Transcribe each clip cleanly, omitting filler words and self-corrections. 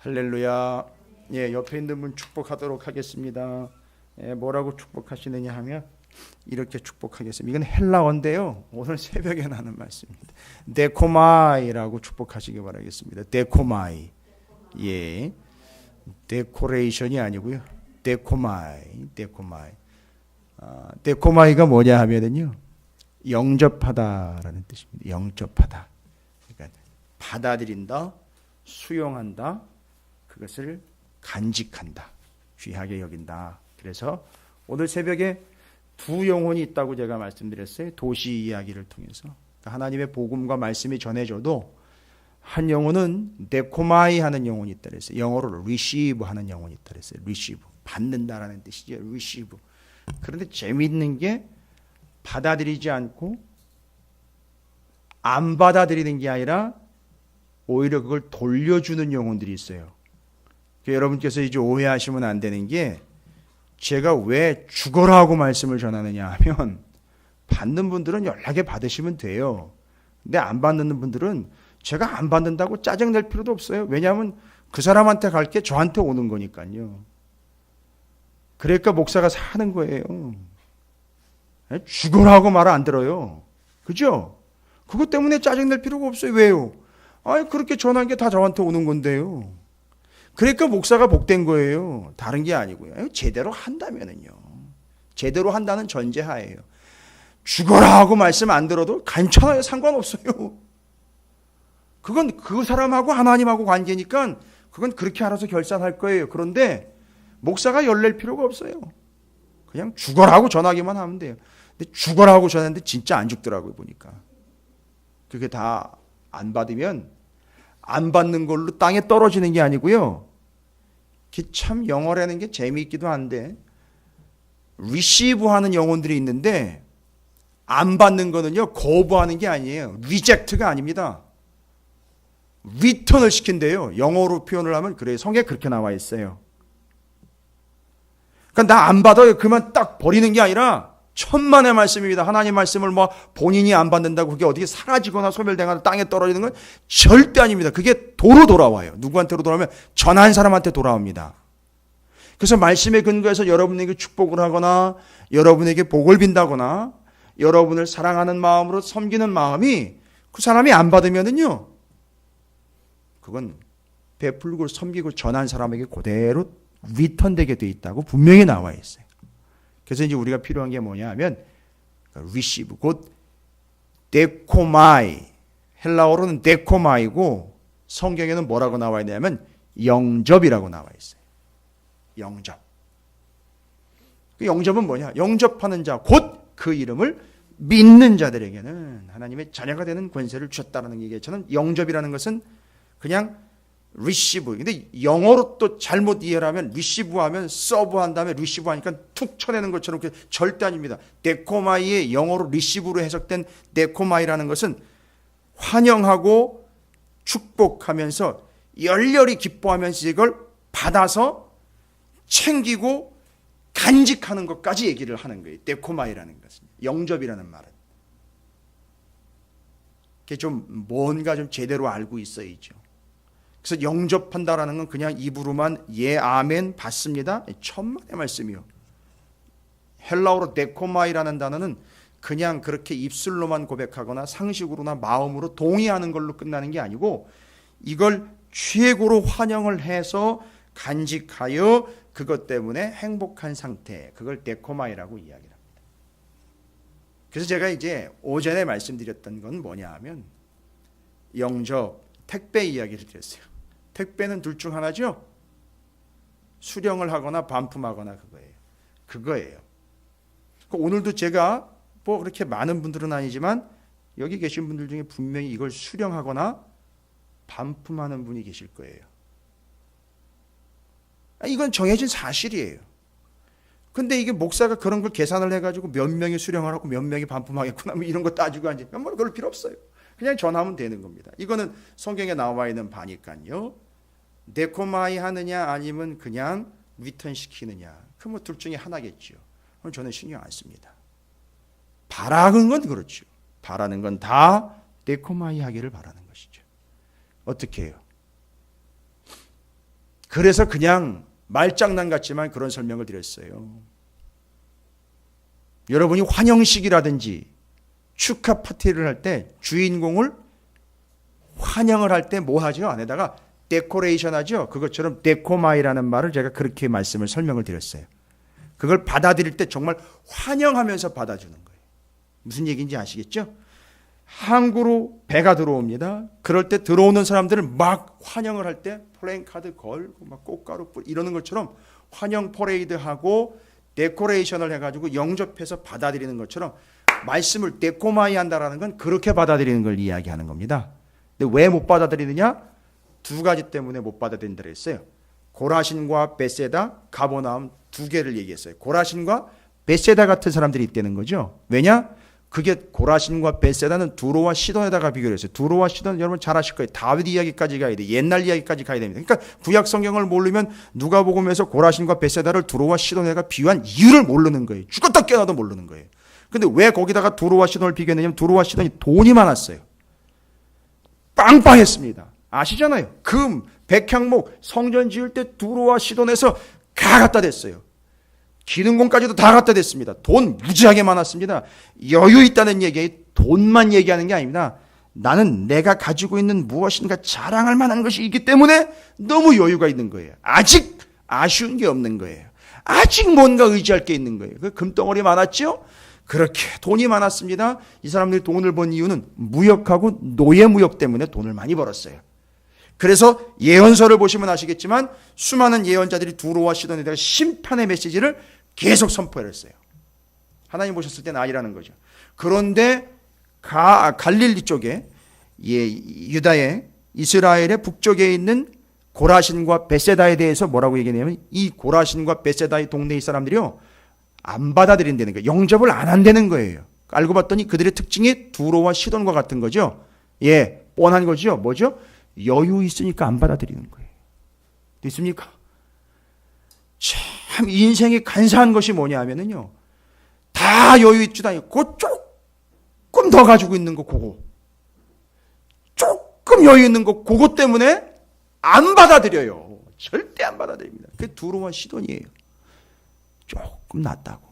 할렐루야. 예, 옆에 있는 분 축복하도록 하겠습니다. 예, 뭐라고 축복하시느냐 하면 이렇게 축복하겠습니다. 이건 헬라어인데요. 오늘 새벽에 나는 말씀입니다. 데코마이라고 축복하시기 바라겠습니다. 데코마이. 예, 데코레이션이 아니고요. 데코마이, 데코마이. 데코마이가 뭐냐 하면은요, 영접하다라는 뜻입니다. 영접하다. 그러니까 받아들인다, 수용한다, 그것을 간직한다, 귀하게 여긴다. 그래서 오늘 새벽에 두 영혼이 있다고 제가 말씀드렸어요. 도시 이야기를 통해서 하나님의 복음과 말씀이 전해져도 한 영혼은 데코마이 하는 영혼이 있다 그랬어요. 영어로 receive 하는 영혼이 있다 그랬어요. receive, 받는다라는 뜻이죠. receive. 그런데 재미있는 게 받아들이지 않고 안 받아들이는 게 아니라 오히려 그걸 돌려주는 영혼들이 있어요. 여러분께서 이제 오해하시면 안 되는 게, 제가 왜 죽어라 하고 말씀을 전하느냐 하면, 받는 분들은 연락에 받으시면 돼요. 근데 안 받는 분들은 제가 안 받는다고 짜증낼 필요도 없어요. 왜냐하면 그 사람한테 갈 게 저한테 오는 거니까요. 그러니까 목사가 사는 거예요. 죽어라 하고 말 안 들어요. 그죠? 그것 때문에 짜증낼 필요가 없어요. 왜요? 아니, 그렇게 전한 게 다 저한테 오는 건데요. 그러니까 목사가 복된 거예요. 다른 게 아니고요. 제대로 한다면은요. 제대로 한다는 전제하에요. 죽어라 하고 말씀 안 들어도 괜찮아요. 상관없어요. 그건 그 사람하고 하나님하고 관계니까 그건 그렇게 알아서 결산할 거예요. 그런데 목사가 열낼 필요가 없어요. 그냥 죽어라 하고 전하기만 하면 돼요. 근데 죽어라 하고 전했는데 진짜 안 죽더라고요, 보니까. 그게 다 안 받으면 안 받는 걸로 땅에 떨어지는 게 아니고요. 참 영어라는 게 재미있기도 한데, receive 하는 영혼들이 있는데 안 받는 거는요, 거부하는 게 아니에요. reject가 아닙니다. return을 시킨대요. 영어로 표현을 하면 그래요. 성경에 그렇게 나와 있어요. 그러니까 나 안 받아요. 그만 딱 버리는 게 아니라 천만의 말씀입니다. 하나님 말씀을 뭐 본인이 안 받는다고 그게 어떻게 사라지거나 소멸되거나 땅에 떨어지는 건 절대 아닙니다. 그게 도로 돌아와요. 누구한테로 돌아오면 전한 사람한테 돌아옵니다. 그래서 말씀에 근거해서 여러분에게 축복을 하거나 여러분에게 복을 빈다거나 여러분을 사랑하는 마음으로 섬기는 마음이 그 사람이 안 받으면은요, 그건 베풀고 섬기고 전한 사람에게 그대로 리턴되게 돼 있다고 분명히 나와 있어요. 그래서 이제 우리가 필요한 게 뭐냐 하면 receive, 곧 데코마이, 헬라어로는 데코마이고 성경에는 뭐라고 나와 있냐면 영접이라고 나와 있어요. 영접. 그 영접은 뭐냐? 영접하는 자, 곧 그 이름을 믿는 자들에게는 하나님의 자녀가 되는 권세를 주셨다는 얘기처럼 영접이라는 것은 그냥 receive. 근데 영어로 또 잘못 이해를 하면 receive 하면 serve 한 다음에 receive 하니까 툭 쳐내는 것처럼 절대 아닙니다. 데코마이의 영어로 receive로 해석된 데코마이라는 것은 환영하고 축복하면서 열렬히 기뻐하면서 이걸 받아서 챙기고 간직하는 것까지 얘기를 하는 거예요. 데코마이라는 것은. 영접이라는 말은. 그게 좀 뭔가 좀 제대로 알고 있어야죠. 그래서 영접한다라는 건 그냥 입으로만 예, 아멘 받습니다. 천만의 말씀이요. 헬라어로 데코마이라는 단어는 그냥 그렇게 입술로만 고백하거나 상식으로나 마음으로 동의하는 걸로 끝나는 게 아니고 이걸 최고로 환영을 해서 간직하여 그것 때문에 행복한 상태, 그걸 데코마이라고 이야기를 합니다. 그래서 제가 이제 오전에 말씀드렸던 건 뭐냐 하면 영접, 택배 이야기를 드렸어요. 택배는 둘 중 하나죠. 수령을 하거나 반품하거나 그거예요. 오늘도 제가 뭐 그렇게 많은 분들은 아니지만 여기 계신 분들 중에 분명히 이걸 수령하거나 반품하는 분이 계실 거예요. 이건 정해진 사실이에요. 근데 이게 목사가 그런 걸 계산을 해가지고 몇 명이 수령을 하고 몇 명이 반품하겠구나 뭐 이런 거 따지고 앉으니까 뭐 그럴 필요 없어요. 그냥 전하면 되는 겁니다. 이거는 성경에 나와 있는 바니까요. 데코마이 하느냐 아니면 그냥 리턴 시키느냐, 그 뭐 둘 중에 하나겠죠. 그럼 저는 신경 안 씁니다. 바라는 건 그렇죠. 바라는 건 다 데코마이 하기를 바라는 것이죠. 어떻게 해요? 그래서 그냥 말장난 같지만 그런 설명을 드렸어요. 여러분이 환영식이라든지 축하 파티를 할 때 주인공을 환영을 할 때 뭐 하죠? 안에다가 데코레이션 하죠. 그것처럼 데코마이라는 말을 제가 그렇게 말씀을 설명을 드렸어요. 그걸 받아들일 때 정말 환영하면서 받아주는 거예요. 무슨 얘기인지 아시겠죠? 항구로 배가 들어옵니다. 그럴 때 들어오는 사람들을 막 환영을 할 때 플랜카드 걸고 막 꽃가루 뿌리 이러는 것처럼 환영 퍼레이드 하고 데코레이션을 해가지고 영접해서 받아들이는 것처럼 말씀을 데코마이 한다라는 건 그렇게 받아들이는 걸 이야기하는 겁니다. 근데 왜 못 받아들이느냐? 두 가지 때문에 못 받아들인다 했어요. 고라신과 베세다, 가버나움 두 개를 얘기했어요. 고라신과 베세다 같은 사람들이 있다는 거죠. 왜냐? 그게 고라신과 베세다는 두로와 시돈에다가 비교를 했어요. 두로와 시돈 여러분 잘 아실 거예요. 다윗 이야기까지 가야 돼. 옛날 이야기까지 가야 됩니다. 그러니까 구약 성경을 모르면 누가복음에서 고라신과 베세다를 두로와 시돈에다가 비유한 이유를 모르는 거예요. 죽었다 깨어나도 모르는 거예요. 근데 왜 거기다가 두로와 시돈을 비교했냐면 두로와 시돈이 돈이 많았어요. 빵빵했습니다. 아시잖아요. 금, 백향목, 성전 지을 때 두로와 시돈에서 다 갖다 댔어요. 기능공까지도 다 갖다 댔습니다. 돈 무지하게 많았습니다. 여유 있다는 얘기에 돈만 얘기하는 게 아닙니다. 나는 내가 가지고 있는 무엇인가 자랑할 만한 것이 있기 때문에 너무 여유가 있는 거예요. 아직 아쉬운 게 없는 거예요. 아직 뭔가 의지할 게 있는 거예요. 그 금덩어리 많았죠? 그렇게 돈이 많았습니다. 이 사람들이 돈을 번 이유는 무역하고 노예무역 때문에 돈을 많이 벌었어요. 그래서 예언서를 보시면 아시겠지만 수많은 예언자들이 두로와 시돈에 대한 심판의 메시지를 계속 선포를 했어요. 하나님 보셨을 때는 아니라는 거죠. 그런데 갈릴리 쪽에 유다의 이스라엘의 북쪽에 있는 고라신과 베세다에 대해서 뭐라고 얘기하냐면 이 고라신과 베세다의 동네의 사람들이요 안 받아들인다는 거예요. 영접을 안 한다는 거예요. 알고 봤더니 그들의 특징이 두로와 시돈과 같은 거죠. 예, 뻔한 거죠. 뭐죠? 여유 있으니까 안 받아들이는 거예요. 됐습니까? 참 인생이 간사한 것이 뭐냐 하면은요. 다 여유 있지도 않고 조금 더 가지고 있는 거 그거. 조금 여유 있는 거 그거 때문에 안 받아들여요. 절대 안 받아들입니다. 그게 두로와 시돈이에요. 조금 낫다고.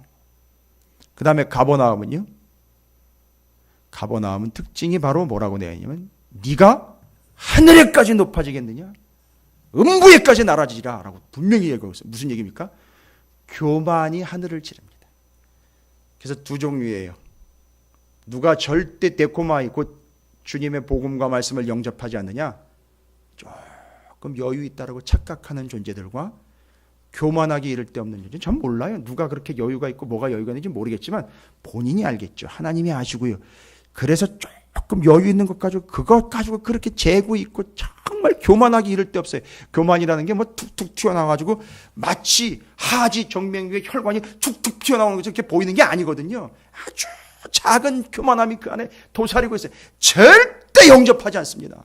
그 다음에 가버나움은요. 가버나움은 특징이 바로 뭐라고 내냐면 네가 하늘에까지 높아지겠느냐? 음부에까지 날아지리라 라고 분명히 얘기하고 있어요. 무슨 얘기입니까? 교만이 하늘을 찌릅니다. 그래서 두 종류예요. 누가 절대 데코마이 곧 주님의 복음과 말씀을 영접하지 않느냐? 조금 여유 있다라고 착각하는 존재들과 교만하게 이를 데 없는 존재. 전 몰라요. 누가 그렇게 여유가 있고 뭐가 여유가 있는지 모르겠지만 본인이 알겠죠. 하나님이 아시고요. 그래서 조금 여유 있는 것 가지고 그것 가지고 그렇게 재고 있고 정말 교만하게 이를 데 없어요. 교만이라는 게 뭐 툭툭 튀어나와가지고 마치 하지 정맥류의 혈관이 툭툭 튀어나오는 것처럼 이렇게 보이는 게 아니거든요. 아주 작은 교만함이 그 안에 도사리고 있어요. 절대 영접하지 않습니다.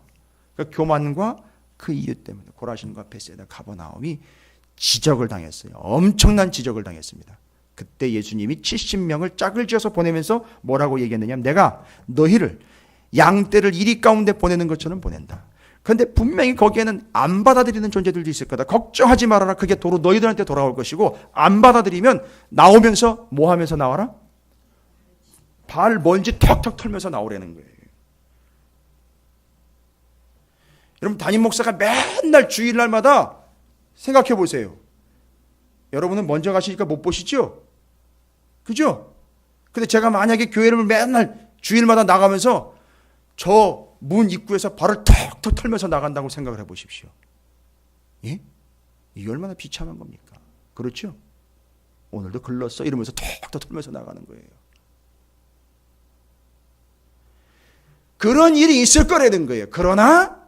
그 교만과 그 이유 때문에 고라신과 베세다 가버나움이 지적을 당했어요. 엄청난 지적을 당했습니다. 그때 예수님이 70명을 짝을 지어서 보내면서 뭐라고 얘기했느냐? 내가 너희를 양떼를 이리 가운데 보내는 것처럼 보낸다. 그런데 분명히 거기에는 안 받아들이는 존재들도 있을 거다. 걱정하지 말아라. 그게 도로 너희들한테 돌아올 것이고 안 받아들이면 나오면서 뭐 하면서 나와라? 발 먼지 턱턱 털면서 나오라는 거예요. 여러분 담임 목사가 맨날 주일날마다 생각해 보세요. 여러분은 먼저 가시니까 못 보시죠? 그죠? 근데 제가 만약에 교회를 맨날 주일마다 나가면서 저 문 입구에서 발을 턱턱 털면서 나간다고 생각을 해 보십시오. 예? 이게 얼마나 비참한 겁니까? 그렇죠? 오늘도 글렀어 이러면서 턱턱 털면서 나가는 거예요. 그런 일이 있을 거라는 거예요. 그러나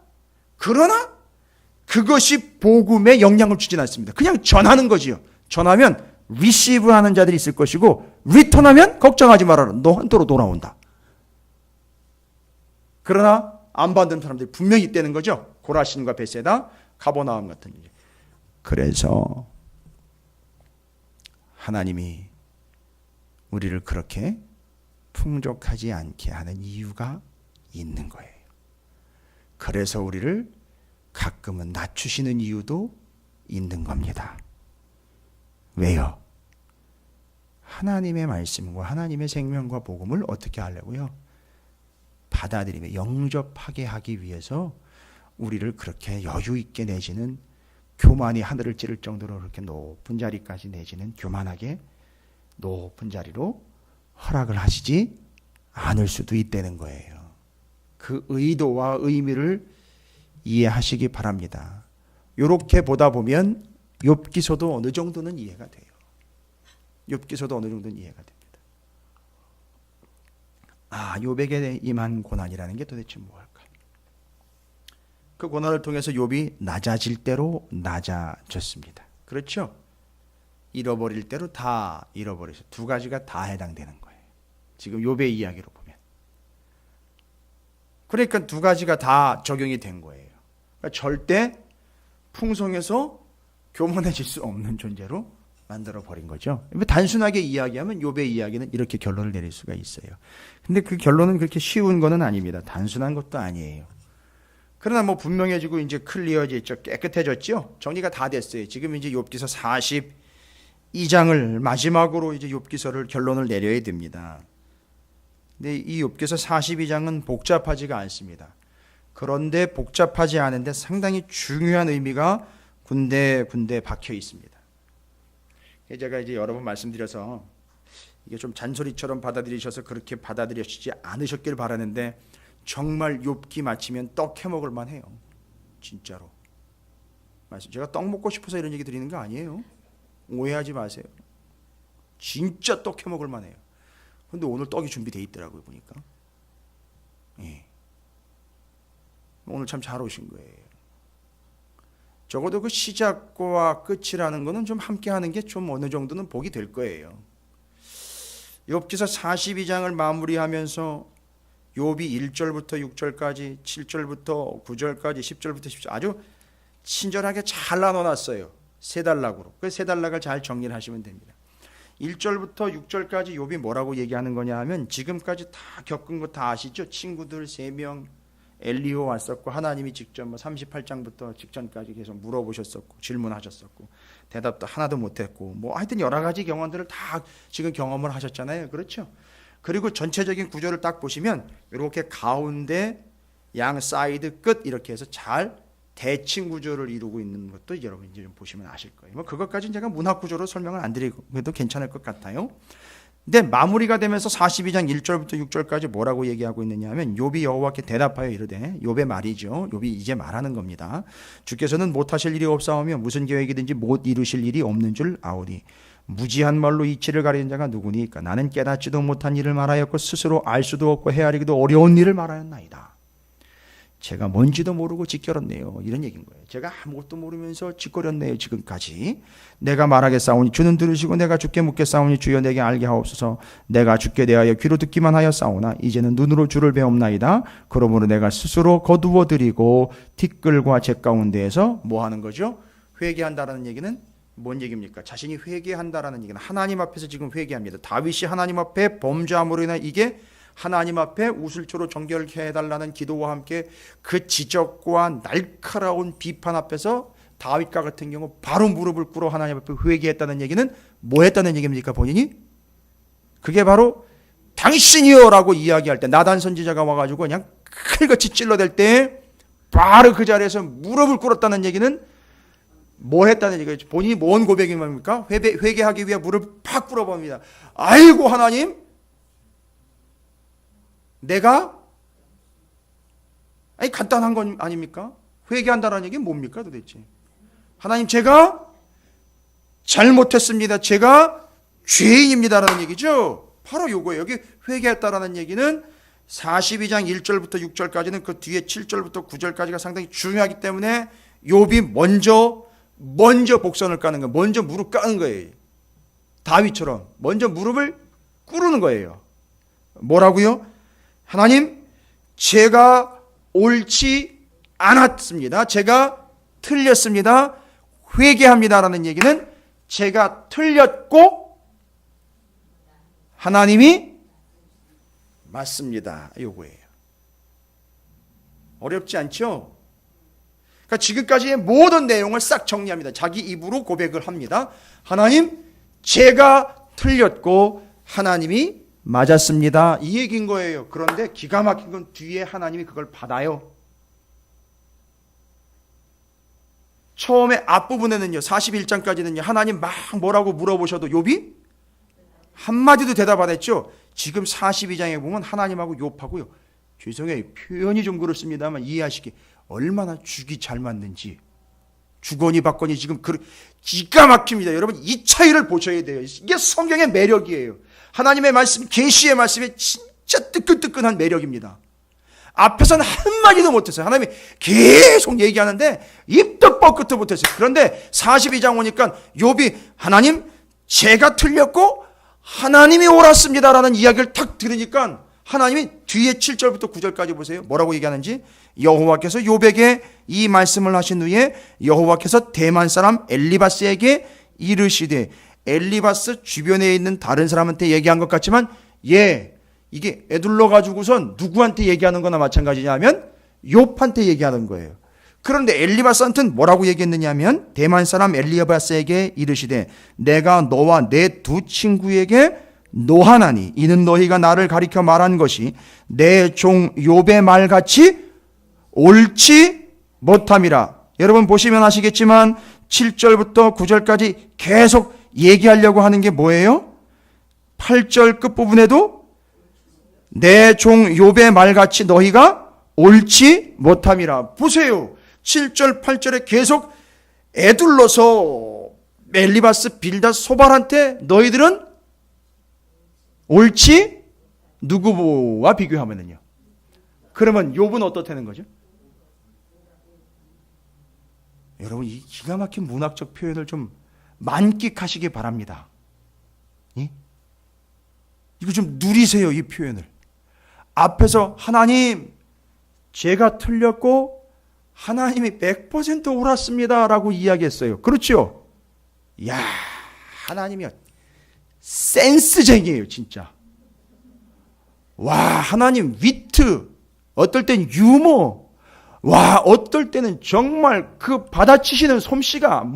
그것이 복음에 영향을 주진 않습니다. 그냥 전하는 거지요. 전하면 리시브 하는 자들이 있을 것이고 리턴하면 걱정하지 말아라. 너한테로 돌아온다. 그러나 안 받는 사람들이 분명히 있다는 거죠. 고라신과 베세다, 가버나움 같은 일. 그래서 하나님이 우리를 그렇게 풍족하지 않게 하는 이유가 있는 거예요. 그래서 우리를 가끔은 낮추시는 이유도 있는 겁니다. 왜요? 하나님의 말씀과 하나님의 생명과 복음을 어떻게 하려고요? 받아들이며 영접하게 하기 위해서 우리를 그렇게 여유 있게 내지는 교만이 하늘을 찌를 정도로 그렇게 높은 자리까지 내지는 교만하게 높은 자리로 허락을 하시지 않을 수도 있다는 거예요. 그 의도와 의미를 이해하시기 바랍니다. 이렇게 보다 보면 욥기서도 어느 정도는 이해가 돼요. 욥기서도 어느 정도는 이해가 됩니다. 욥에게 임한 고난이라는 게 도대체 무엇일까? 그 고난을 통해서 욥이 낮아질 대로 낮아졌습니다. 그렇죠? 잃어버릴 대로 다 잃어버려서 두 가지가 다 해당되는 거예요. 지금 욥의 이야기로 보면. 그러니까 두 가지가 다 적용이 된 거예요. 그러니까 절대 풍성해서 교만해질 수 없는 존재로 만들어 버린 거죠. 단순하게 이야기하면 욥의 이야기는 이렇게 결론을 내릴 수가 있어요. 근데 그 결론은 그렇게 쉬운 거는 아닙니다. 단순한 것도 아니에요. 그러나 분명해지고 이제 클리어졌죠. 깨끗해졌죠. 정리가 다 됐어요. 지금 이제 욥기서 42장을 마지막으로 이제 욥기서를 결론을 내려야 됩니다. 근데 이 욥기서 42장은 복잡하지가 않습니다. 그런데 복잡하지 않은데 상당히 중요한 의미가 군데군데 박혀 있습니다. 제가 이제 여러 번 말씀드려서 이게 좀 잔소리처럼 받아들이셔서 그렇게 받아들이시지 않으셨길 바라는데 정말 욥기 마치면 떡 해먹을 만해요. 진짜로. 제가 떡 먹고 싶어서 이런 얘기 드리는 거 아니에요. 오해하지 마세요. 진짜 떡 해먹을 만해요. 그런데 오늘 떡이 준비되어 있더라고요. 보니까. 예. 오늘 참 잘 오신 거예요. 적어도 그 시작과 끝이라는 거는 좀 함께 하는 게 좀 어느 정도는 복이 될 거예요. 욥기서 42장을 마무리하면서 욥이 1절부터 6절까지, 7절부터 9절까지, 10절부터 10절 아주 친절하게 잘 나눠놨어요. 세 단락으로. 그 세 단락을 잘 정리를 하시면 됩니다. 1절부터 6절까지 욥이 뭐라고 얘기하는 거냐 하면 지금까지 다 겪은 거 다 아시죠? 친구들 3명, 엘리오 왔었고 하나님이 직접 38장부터 직전까지 계속 물어보셨었고 질문하셨었고 대답도 하나도 못했고 하여튼 여러 가지 경험들을 다 지금 경험을 하셨잖아요. 그렇죠? 그리고 전체적인 구조를 딱 보시면 이렇게 가운데 양 사이드 끝 이렇게 해서 잘 대칭 구조를 이루고 있는 것도 여러분 이제 좀 보시면 아실 거예요. 그것까지는 제가 문학 구조로 설명을 안 드리고도 괜찮을 것 같아요. 근데 마무리가 되면서 42장 1절부터 6절까지 뭐라고 얘기하고 있느냐 하면 욥이 여호와께 대답하여 이르되 욥의 말이죠. 욥이 이제 말하는 겁니다. 주께서는 못하실 일이 없사오며 무슨 계획이든지 못 이루실 일이 없는 줄 아오니 무지한 말로 이치를 가리는 자가 누구니까 나는 깨닫지도 못한 일을 말하였고 스스로 알 수도 없고 헤아리기도 어려운 일을 말하였나이다. 제가 뭔지도 모르고 짓거렸네요. 이런 얘기인 거예요. 제가 아무것도 모르면서 짓거렸네요. 지금까지. 내가 말하겠사오니 주는 들으시고 내가 주께 묻겠사오니 주여 내게 알게 하옵소서. 내가 주께 대하여 귀로 듣기만 하였사오나 이제는 눈으로 주를 배옵나이다. 그러므로 내가 스스로 거두어드리고 티끌과 재 가운데에서 뭐 하는 거죠? 회개한다라는 얘기는 뭔 얘기입니까? 자신이 회개한다라는 얘기는 하나님 앞에서 지금 회개합니다. 다윗이 하나님 앞에 범죄함으로 인한 이게 하나님 앞에 우슬초로 정결케 해달라는 기도와 함께 그 지적과 날카로운 비판 앞에서 다윗과 같은 경우 바로 무릎을 꿇어 하나님 앞에 회개했다는 얘기는 뭐 했다는 얘기입니까? 본인이? 그게 바로 당신이요라고 이야기할 때 나단 선지자가 와가지고 그냥 칼같이 찔러댈 때 바로 그 자리에서 무릎을 꿇었다는 얘기는 뭐 했다는 얘기죠. 본인이 뭔 고백입니까? 회개하기 위해 무릎을 팍 꿇어봅니다. 아이고 하나님 내가 간단한 건 아닙니까? 회개한다는 얘기는 뭡니까 도대체? 하나님 제가 잘못했습니다. 제가 죄인입니다라는 얘기죠. 바로 요거예요. 여기 회개했다라는 얘기는 42장 1절부터 6절까지는 그 뒤에 7절부터 9절까지가 상당히 중요하기 때문에 욥이 먼저 복선을 까는 거예요. 먼저 무릎 까는 거예요. 다윗처럼 먼저 무릎을 꿇는 거예요. 뭐라고요? 하나님, 제가 옳지 않았습니다. 제가 틀렸습니다. 회개합니다라는 얘기는 제가 틀렸고 하나님이 맞습니다. 요거예요. 어렵지 않죠? 그러니까 지금까지의 모든 내용을 싹 정리합니다. 자기 입으로 고백을 합니다. 하나님, 제가 틀렸고 하나님이 맞았습니다. 이 얘기인 거예요. 그런데 기가 막힌 건 뒤에 하나님이 그걸 받아요. 처음에 앞부분에는요, 41장까지는요, 하나님 막 뭐라고 물어보셔도 욥이 한마디도 대답 안 했죠. 지금 42장에 보면 하나님하고 욥하고요, 죄송해요, 표현이 좀 그렇습니다만 이해하시기 얼마나 죽이 잘 맞는지, 주거니 받거니 지금 기가 막힙니다. 여러분, 이 차이를 보셔야 돼요. 이게 성경의 매력이에요. 하나님의 말씀, 계시의 말씀이 진짜 뜨끈뜨끈한 매력입니다. 앞에서는 한마디도 못했어요. 하나님이 계속 얘기하는데 입도 뻗끝도 못했어요. 그런데 42장 오니까 욥이 하나님, 제가 틀렸고 하나님이 옳았습니다 라는 이야기를 탁 들으니까 하나님이 뒤에 7절부터 9절까지 보세요. 뭐라고 얘기하는지. 여호와께서 욥에게 이 말씀을 하신 후에 여호와께서 대만 사람 엘리바스에게 이르시되, 엘리바스 주변에 있는 다른 사람한테 얘기한 것 같지만 이게 애둘러 가지고선 누구한테 얘기하는 거나 마찬가지냐면 욥한테 얘기하는 거예요. 그런데 엘리바스한테는 뭐라고 얘기했느냐 하면 대만 사람 엘리바스에게 이르시되, 내가 너와 내 두 친구에게 노하나니 이는 너희가 나를 가리켜 말한 것이 내 종 욥의 말같이 옳지 못함이라. 여러분 보시면 아시겠지만 7절부터 9절까지 계속 얘기하려고 하는 게 뭐예요? 8절 끝부분에도 내 종 욥의 말같이 너희가 옳지 못함이라. 보세요. 7절 8절에 계속 애둘러서 엘리바스 빌닷 소발한테 너희들은 옳지, 누구와 비교하면은요. 그러면 욥은 어떻다는 거죠? 여러분, 이 기가 막힌 문학적 표현을 좀 만끽하시기 바랍니다. 이거 좀 누리세요, 이 표현을. 앞에서 하나님, 제가 틀렸고 하나님이 100% 옳았습니다 라고 이야기했어요. 그렇죠? 이야, 하나님이요, 센스쟁이에요, 진짜. 와, 하나님 위트, 어떨 땐 유머, 와, 어떨 때는 정말 그 받아치시는 솜씨가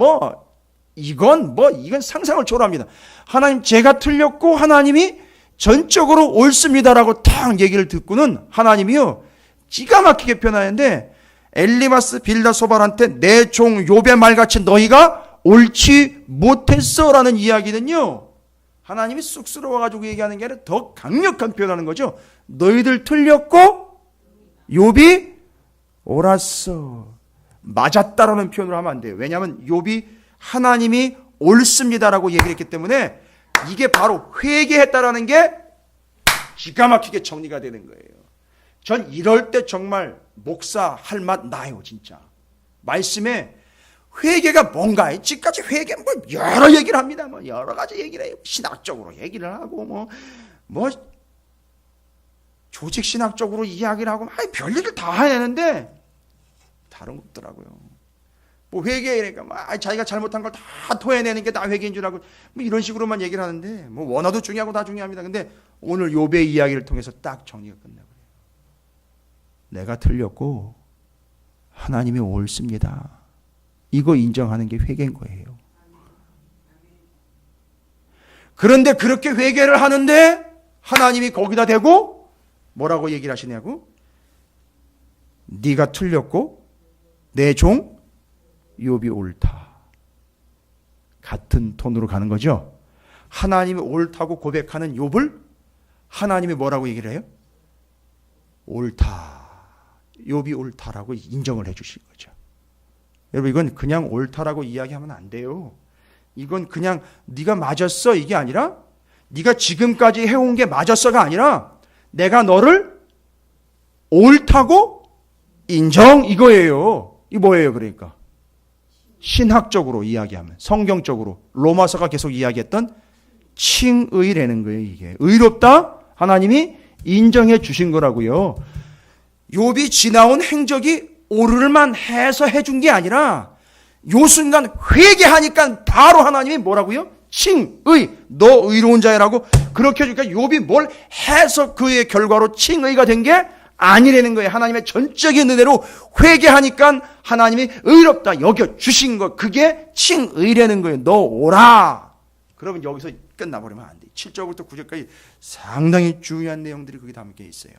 이건 상상을 초월합니다. 하나님, 제가 틀렸고 하나님이 전적으로 옳습니다라고 탁 얘기를 듣고는 하나님이요, 기가 막히게 표현하는데, 엘리바스 빌닷 소발한테 내 종 욥의 말같이 너희가 옳지 못했어라는 이야기는요, 하나님이 쑥스러워가지고 얘기하는 게 아니라 더 강력한 표현하는 거죠. 너희들 틀렸고 욥이 옳았어, 맞았다라는 표현을 하면 안 돼요. 왜냐하면 욥이 하나님이 옳습니다라고 얘기를 했기 때문에 이게 바로 회개했다라는 게 기가 막히게 정리가 되는 거예요. 전 이럴 때 정말 목사 할 맛 나요, 진짜. 말씀에 회개가 뭔가, 지금까지 회개 여러 얘기를 합니다. 여러 가지 얘기를 해요. 신학적으로 얘기를 하고 조직 신학적으로 이야기를 하고 별 얘기를 다 해내는데 다른 거 없더라고요. 회개니까 자기가 잘못한 걸 다 토해내는 게 다 회개인 줄 알고 이런 식으로만 얘기를 하는데 원어도 중요하고 다 중요합니다. 근데 오늘 욥의 이야기를 통해서 딱 정리가 끝나버려요. 내가 틀렸고 하나님이 옳습니다. 이거 인정하는 게 회개인 거예요. 그런데 그렇게 회개를 하는데 하나님이 거기다 대고 뭐라고 얘기를 하시냐고? 네가 틀렸고 내 종 욥이 옳다. 같은 톤으로 가는 거죠. 하나님이 옳다고 고백하는 욥을 하나님이 뭐라고 얘기를 해요? 옳다. 욥이 옳다라고 인정을 해 주신 거죠. 여러분, 이건 그냥 옳다라고 이야기하면 안 돼요. 이건 그냥 네가 맞았어 이게 아니라, 네가 지금까지 해온 게 맞았어가 아니라 내가 너를 옳다고 인정, 이거예요. 이 뭐예요? 그러니까 신학적으로 이야기하면, 성경적으로 로마서가 계속 이야기했던 칭의라는 거예요. 이게 의롭다, 하나님이 인정해 주신 거라고요. 욥이 지나온 행적이 오를만 해서 해준 게 아니라 요 순간 회개하니까 바로 하나님이 뭐라고요? 칭의, 너 의로운 자야라고 그렇게 해주니까 욥이 뭘 해서 그의 결과로 칭의가 된 게 아니라는 거예요. 하나님의 전적인 은혜로 회개하니까 하나님이 의롭다 여겨주신 것, 그게 칭의라는 거예요. 너 오라. 그러면 여기서 끝나버리면 안 돼. 7절부터 9절까지 상당히 중요한 내용들이 거기 담겨 있어요.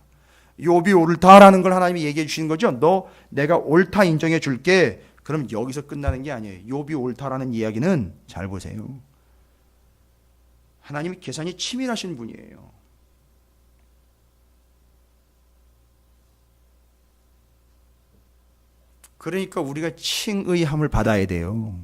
욥이 옳다라는 걸 하나님이 얘기해 주시는 거죠. 너 내가 옳다 인정해 줄게. 그럼 여기서 끝나는 게 아니에요. 욥이 옳다라는 이야기는 잘 보세요. 하나님이 계산이 치밀하신 분이에요. 그러니까 우리가 칭의함을 받아야 돼요.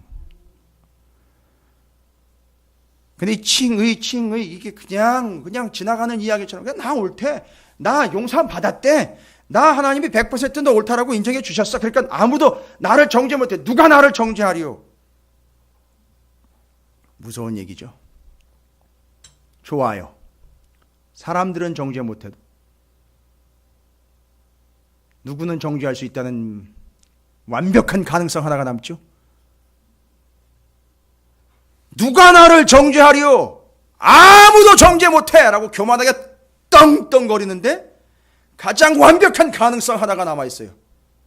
근데 이 칭의 이게 그냥 지나가는 이야기처럼 그냥 나 옳대. 나 용서함 받았대. 나 하나님이 100%너 옳다라고 인정해 주셨어. 그러니까 아무도 나를 정죄 못해. 누가 나를 정죄하리요? 무서운 얘기죠. 좋아요. 사람들은 정죄 못해도 누구는 정죄할 수 있다는 완벽한 가능성 하나가 남죠. 누가 나를 정죄하리요? 아무도 정죄 못해 라고 교만하게 떵떵거리는데 가장 완벽한 가능성 하나가 남아있어요.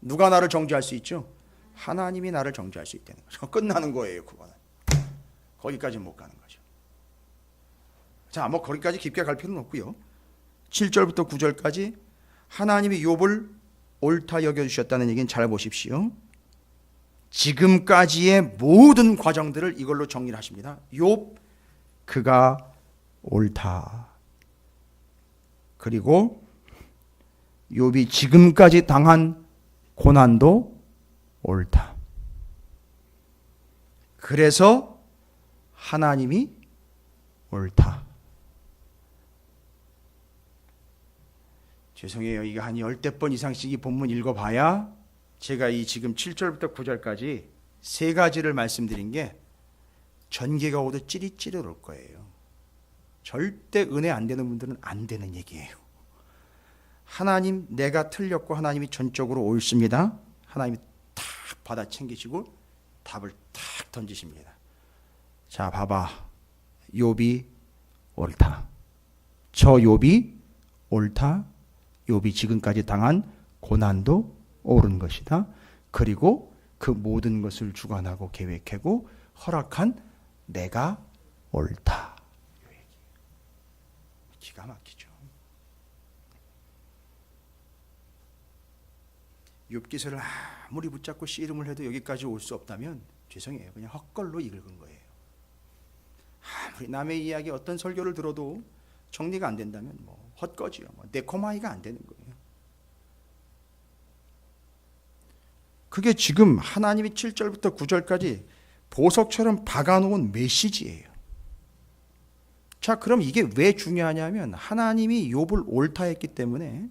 누가 나를 정죄할 수 있죠? 하나님이 나를 정죄할 수 있다는 거죠. 끝나는 거예요. 그거는 거기까지 못 가는 거죠. 자, 뭐 거기까지 깊게 갈 필요는 없고요. 7절부터 9절까지 하나님이 욥을 옳다 여겨주셨다는 얘기는 잘 보십시오. 지금까지의 모든 과정들을 이걸로 정리를 하십니다. 욥, 그가 옳다. 그리고 욥이 지금까지 당한 고난도 옳다. 그래서 하나님이 옳다. 죄송해요. 이거 한 10번 이상씩 이 본문 읽어봐야 제가 이 지금 7절부터 9절까지 세 가지를 말씀드린 게 전개가 오듯 찌릿찌릿 올 거예요. 절대 은혜 안 되는 분들은 안 되는 얘기예요. 하나님, 내가 틀렸고 하나님이 전적으로 옳습니다. 하나님이 탁 받아 챙기시고 답을 탁 던지십니다. 자, 봐봐. 욥이 옳다. 저 욥이 옳다. 욥이 지금까지 당한 고난도 옳은 것이다. 그리고 그 모든 것을 주관하고 계획하고 허락한 내가 옳다. 기가 막히죠. 욥기서를 아무리 붙잡고 씨름을 해도 여기까지 올 수 없다면 죄송해요. 그냥 헛걸로 읽은 거예요. 아무리 남의 이야기 어떤 설교를 들어도 정리가 안 된다면 뭐 헛거지요. 뭐 네코마이가 안 되는 거예요. 그게 지금 하나님이 7절부터 9절까지 보석처럼 박아놓은 메시지예요. 자, 그럼 이게 왜 중요하냐면 하나님이 욥을 옳다 했기 때문에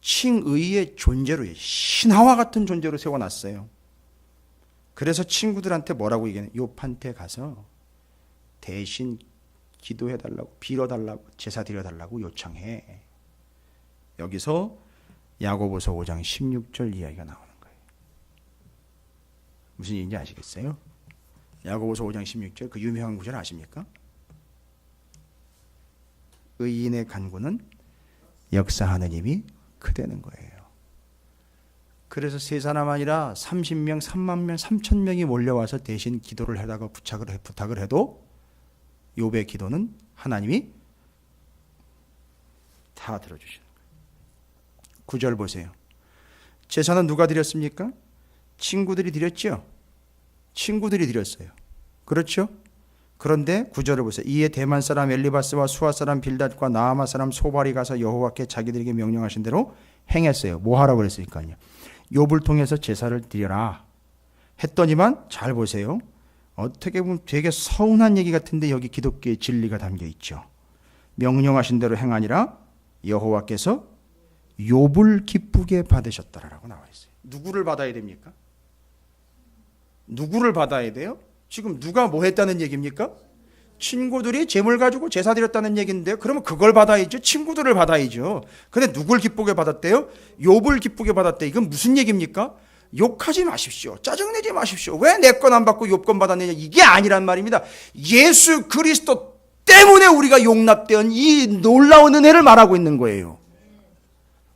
칭의의 존재로, 신하와 같은 존재로 세워놨어요. 그래서 친구들한테 뭐라고 얘기하냐, 욥한테 가서 대신 기도해달라고, 빌어달라고, 제사 드려달라고 요청해. 여기서 야고보서 5장 16절 이야기가 나오는 거예요. 무슨 얘기인지 아시겠어요? 야고보서 5장 16절 그 유명한 구절 아십니까? 의인의 간구는 역사하는 힘이 크다는 거예요. 그래서 세 사람 아니라 30명, 3만 명, 3천 명이 몰려와서 대신 기도를 해다가 부탁을 해도 욥의 기도는 하나님이 다 들어주시는 거예요. 9절 보세요. 제사는 누가 드렸습니까? 친구들이 드렸죠. 친구들이 드렸어요. 그렇죠? 그런데 9절을 보세요. 이에 대만 사람 엘리바스와 수아 사람 빌닷과 나아마 사람 소발이 가서 여호와께 자기들에게 명령하신 대로 행했어요. 뭐 하라고 그랬으니까요. 욥을 통해서 제사를 드려라 했더니만 잘 보세요. 어떻게 보면 되게 서운한 얘기 같은데 여기 기독교의 진리가 담겨 있죠. 명령하신 대로 행하니라 여호와께서 욥을 기쁘게 받으셨다라고 나와 있어요. 누구를 받아야 됩니까? 누구를 받아야 돼요? 지금 누가 뭐 했다는 얘기입니까? 친구들이 재물 가지고 제사 드렸다는 얘기인데 그러면 그걸 받아야죠. 친구들을 받아야죠. 근데 누굴 기쁘게 받았대요? 욥을 기쁘게 받았대. 이건 무슨 얘기입니까? 욕하지 마십시오. 짜증내지 마십시오. 왜 내 건 안 받고 욥 건 받았느냐. 이게 아니란 말입니다. 예수 그리스도 때문에 우리가 용납된 이 놀라운 은혜를 말하고 있는 거예요.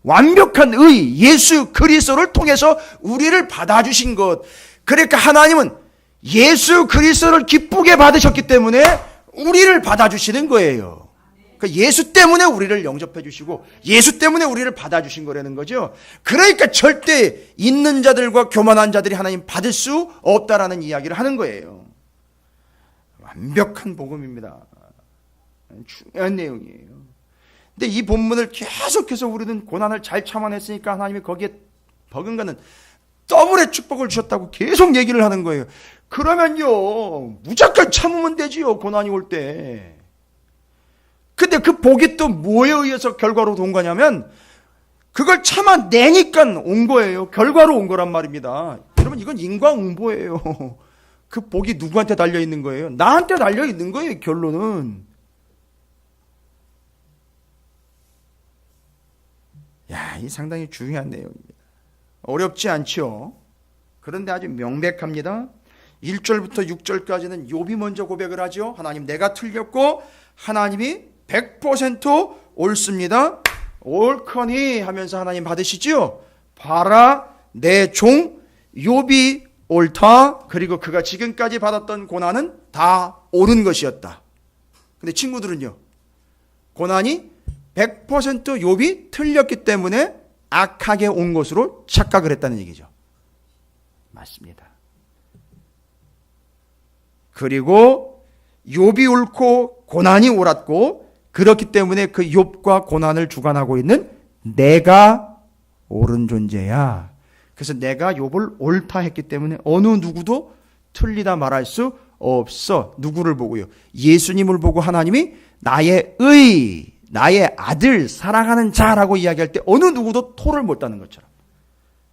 완벽한 의 예수 그리스도를 통해서 우리를 받아주신 것. 그러니까 하나님은 예수 그리스도를 기쁘게 받으셨기 때문에 우리를 받아주시는 거예요. 그러니까 예수 때문에 우리를 영접해 주시고 예수 때문에 우리를 받아주신 거라는 거죠. 그러니까 절대 있는 자들과 교만한 자들이 하나님 받을 수 없다라는 이야기를 하는 거예요. 완벽한 복음입니다. 중요한 내용이에요. 근데 이 본문을 계속해서 우리는 고난을 잘 참아냈으니까 하나님이 거기에 버금가는 더블의 축복을 주셨다고 계속 얘기를 하는 거예요. 그러면요, 무조건 참으면 되지요, 고난이 올 때. 근데 그 복이 또 뭐에 의해서 결과로 온 거냐면 그걸 참아내니까 온 거예요. 결과로 온 거란 말입니다. 여러분, 이건 인과응보예요. 그 복이 누구한테 달려있는 거예요? 나한테 달려있는 거예요, 결론은. 야, 이 상당히 중요한 내용입니다. 어렵지 않죠? 그런데 아주 명백합니다. 1절부터 6절까지는 욥이 먼저 고백을 하죠. 하나님, 내가 틀렸고 하나님이 100% 옳습니다. 옳거니 하면서 하나님 받으시죠. 봐라, 내 종 욥이 옳다. 그리고 그가 지금까지 받았던 고난은 다 옳은 것이었다. 근데 친구들은요, 고난이 100% 욥이 틀렸기 때문에 악하게 온 것으로 착각을 했다는 얘기죠. 맞습니다. 그리고 욥이 옳고 고난이 옳았고 그렇기 때문에 그 욥과 고난을 주관하고 있는 내가 옳은 존재야. 그래서 내가 욥을 옳다 했기 때문에 어느 누구도 틀리다 말할 수 없어. 누구를 보고요? 예수님을 보고 하나님이 나의 의, 나의 아들, 사랑하는 자라고 이야기할 때 어느 누구도 토를 못 따는 것처럼.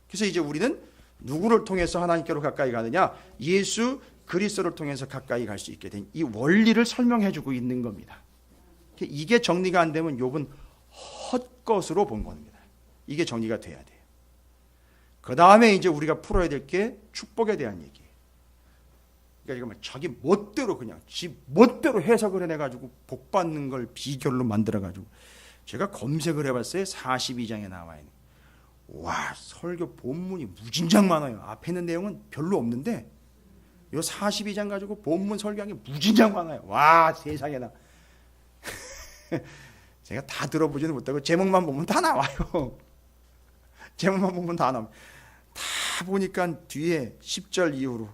그래서 이제 우리는 누구를 통해서 하나님께로 가까이 가느냐? 예수 그리스도를 통해서 가까이 갈 수 있게 된 이 원리를 설명해 주고 있는 겁니다. 이게 정리가 안 되면 욥은 헛것으로 본 겁니다. 이게 정리가 돼야 돼요. 그 다음에 이제 우리가 풀어야 될 게 축복에 대한 얘기예요. 그러니까 자기 멋대로 그냥 지 멋대로 해석을 해내가지고 복 받는 걸 비결로 만들어가지고 제가 검색을 해봤어요. 42장에 나와 있는. 와, 설교 본문이 무진장 많아요. 앞에 있는 내용은 별로 없는데 요 42장 가지고 본문 설교한 게 무진장 많아요. 와, 세상에나. 제가 다 들어보지는 못하고 제목만 보면 다 나와요. 제목만 보면 다 나와요. 다 보니까 뒤에 10절 이후로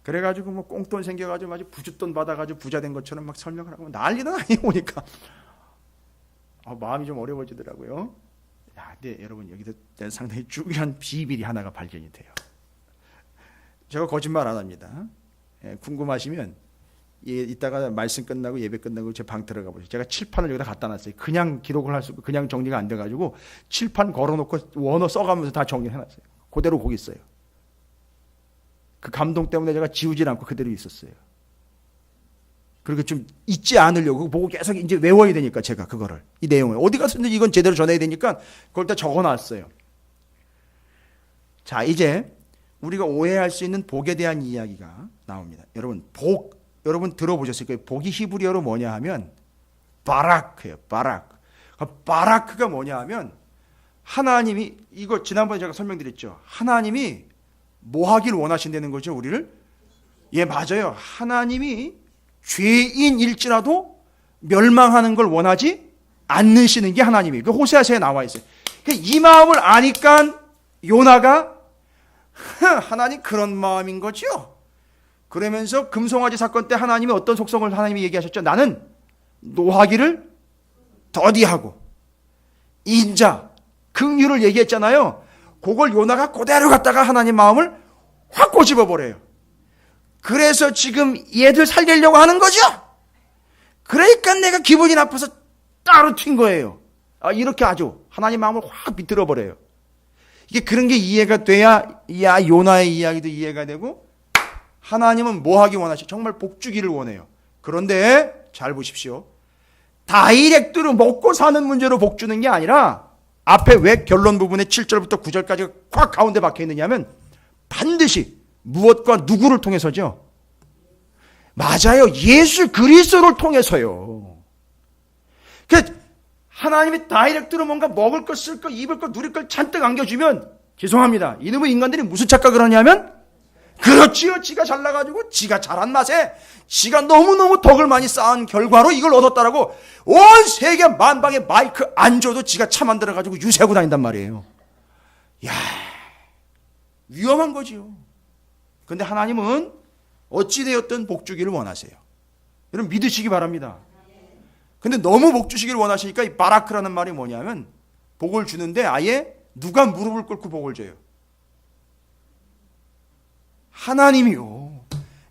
그래가지고 뭐 꽁돈 생겨가지고 아주 부쉈돈 받아가지고 부자 된 것처럼 막 설명을 하고 난리는 아니에요. 보니까 마음이 좀 어려워지더라고요. 야, 근데 여러분 여기서 상당히 중요한 비밀이 하나가 발견이 돼요. 제가 거짓말 안 합니다. 궁금하시면 이따가 말씀 끝나고 예배 끝나고 제 방 들어가 보세요. 제가 칠판을 여기다 갖다 놨어요. 그냥 기록을 할 수, 그냥 정리가 안 돼가지고 칠판 걸어놓고 원어 써가면서 다 정리해놨어요. 그대로 거기 있어요. 그 감동 때문에 제가 지우질 않고 그대로 있었어요. 그리고 좀 잊지 않으려고 보고 계속 이제 외워야 되니까 제가 그거를 이 내용을 어디 가서든 이건 제대로 전해야 되니까 그걸 다 적어놨어요. 자, 이제 우리가 오해할 수 있는 복에 대한 이야기가 나옵니다. 여러분 복 여러분 들어보셨을 거예요. 복이 히브리어로 뭐냐 하면 바라크예요. 바라크. 바라크가 뭐냐 하면 하나님이 이거 지난번에 제가 설명드렸죠. 하나님이 뭐 하길 원하신다는 거죠, 우리를? 예, 맞아요. 하나님이 죄인일지라도 멸망하는 걸 원하지 않으시는 게 하나님이에요. 그 호세아서에 나와 있어요. 이 마음을 아니까 요나가 하나님 그런 마음인 거죠. 그러면서 금송아지 사건 때 하나님이 어떤 속성을 하나님이 얘기하셨죠? 나는 노하기를 더디하고 인자, 긍휼을 얘기했잖아요. 그걸 요나가 그대로 갖다가 하나님 마음을 확 꼬집어버려요. 그래서 지금 얘들 살리려고 하는 거죠. 그러니까 내가 기분이 나빠서 따로 튄 거예요. 이렇게 아주 하나님 마음을 확 비틀어버려요. 이게 그런 게 이해가 돼야 요나의 이야기도 이해가 되고 하나님은 뭐 하기 원하시죠? 정말 복 주기를 원해요. 그런데 잘 보십시오. 다이렉트로 먹고 사는 문제로 복 주는 게 아니라 앞에 왜 결론 부분에 7절부터 9절까지 꽉 가운데 박혀 있느냐면 반드시 무엇과 누구를 통해서죠? 맞아요. 예수 그리스도를 통해서요. 그 하나님이 다이렉트로 뭔가 먹을 것, 쓸 것, 입을 것, 누릴 걸 잔뜩 안겨주면 죄송합니다. 이놈의 인간들이 무슨 착각을 하냐면 그렇지요. 지가 잘나가지고 지가 잘한 맛에 지가 너무너무 덕을 많이 쌓은 결과로 이걸 얻었다라고 온 세계 만방에 마이크 안 줘도 지가 차 만들어가지고 유세하고 다닌단 말이에요. 야, 위험한 거지요. 근데 하나님은 어찌되었든 복 주기를 원하세요. 여러분 믿으시기 바랍니다. 근데 너무 복 주시기를 원하시니까 이 바라크라는 말이 뭐냐면 복을 주는데 아예 누가 무릎을 꿇고 복을 줘요? 하나님이요.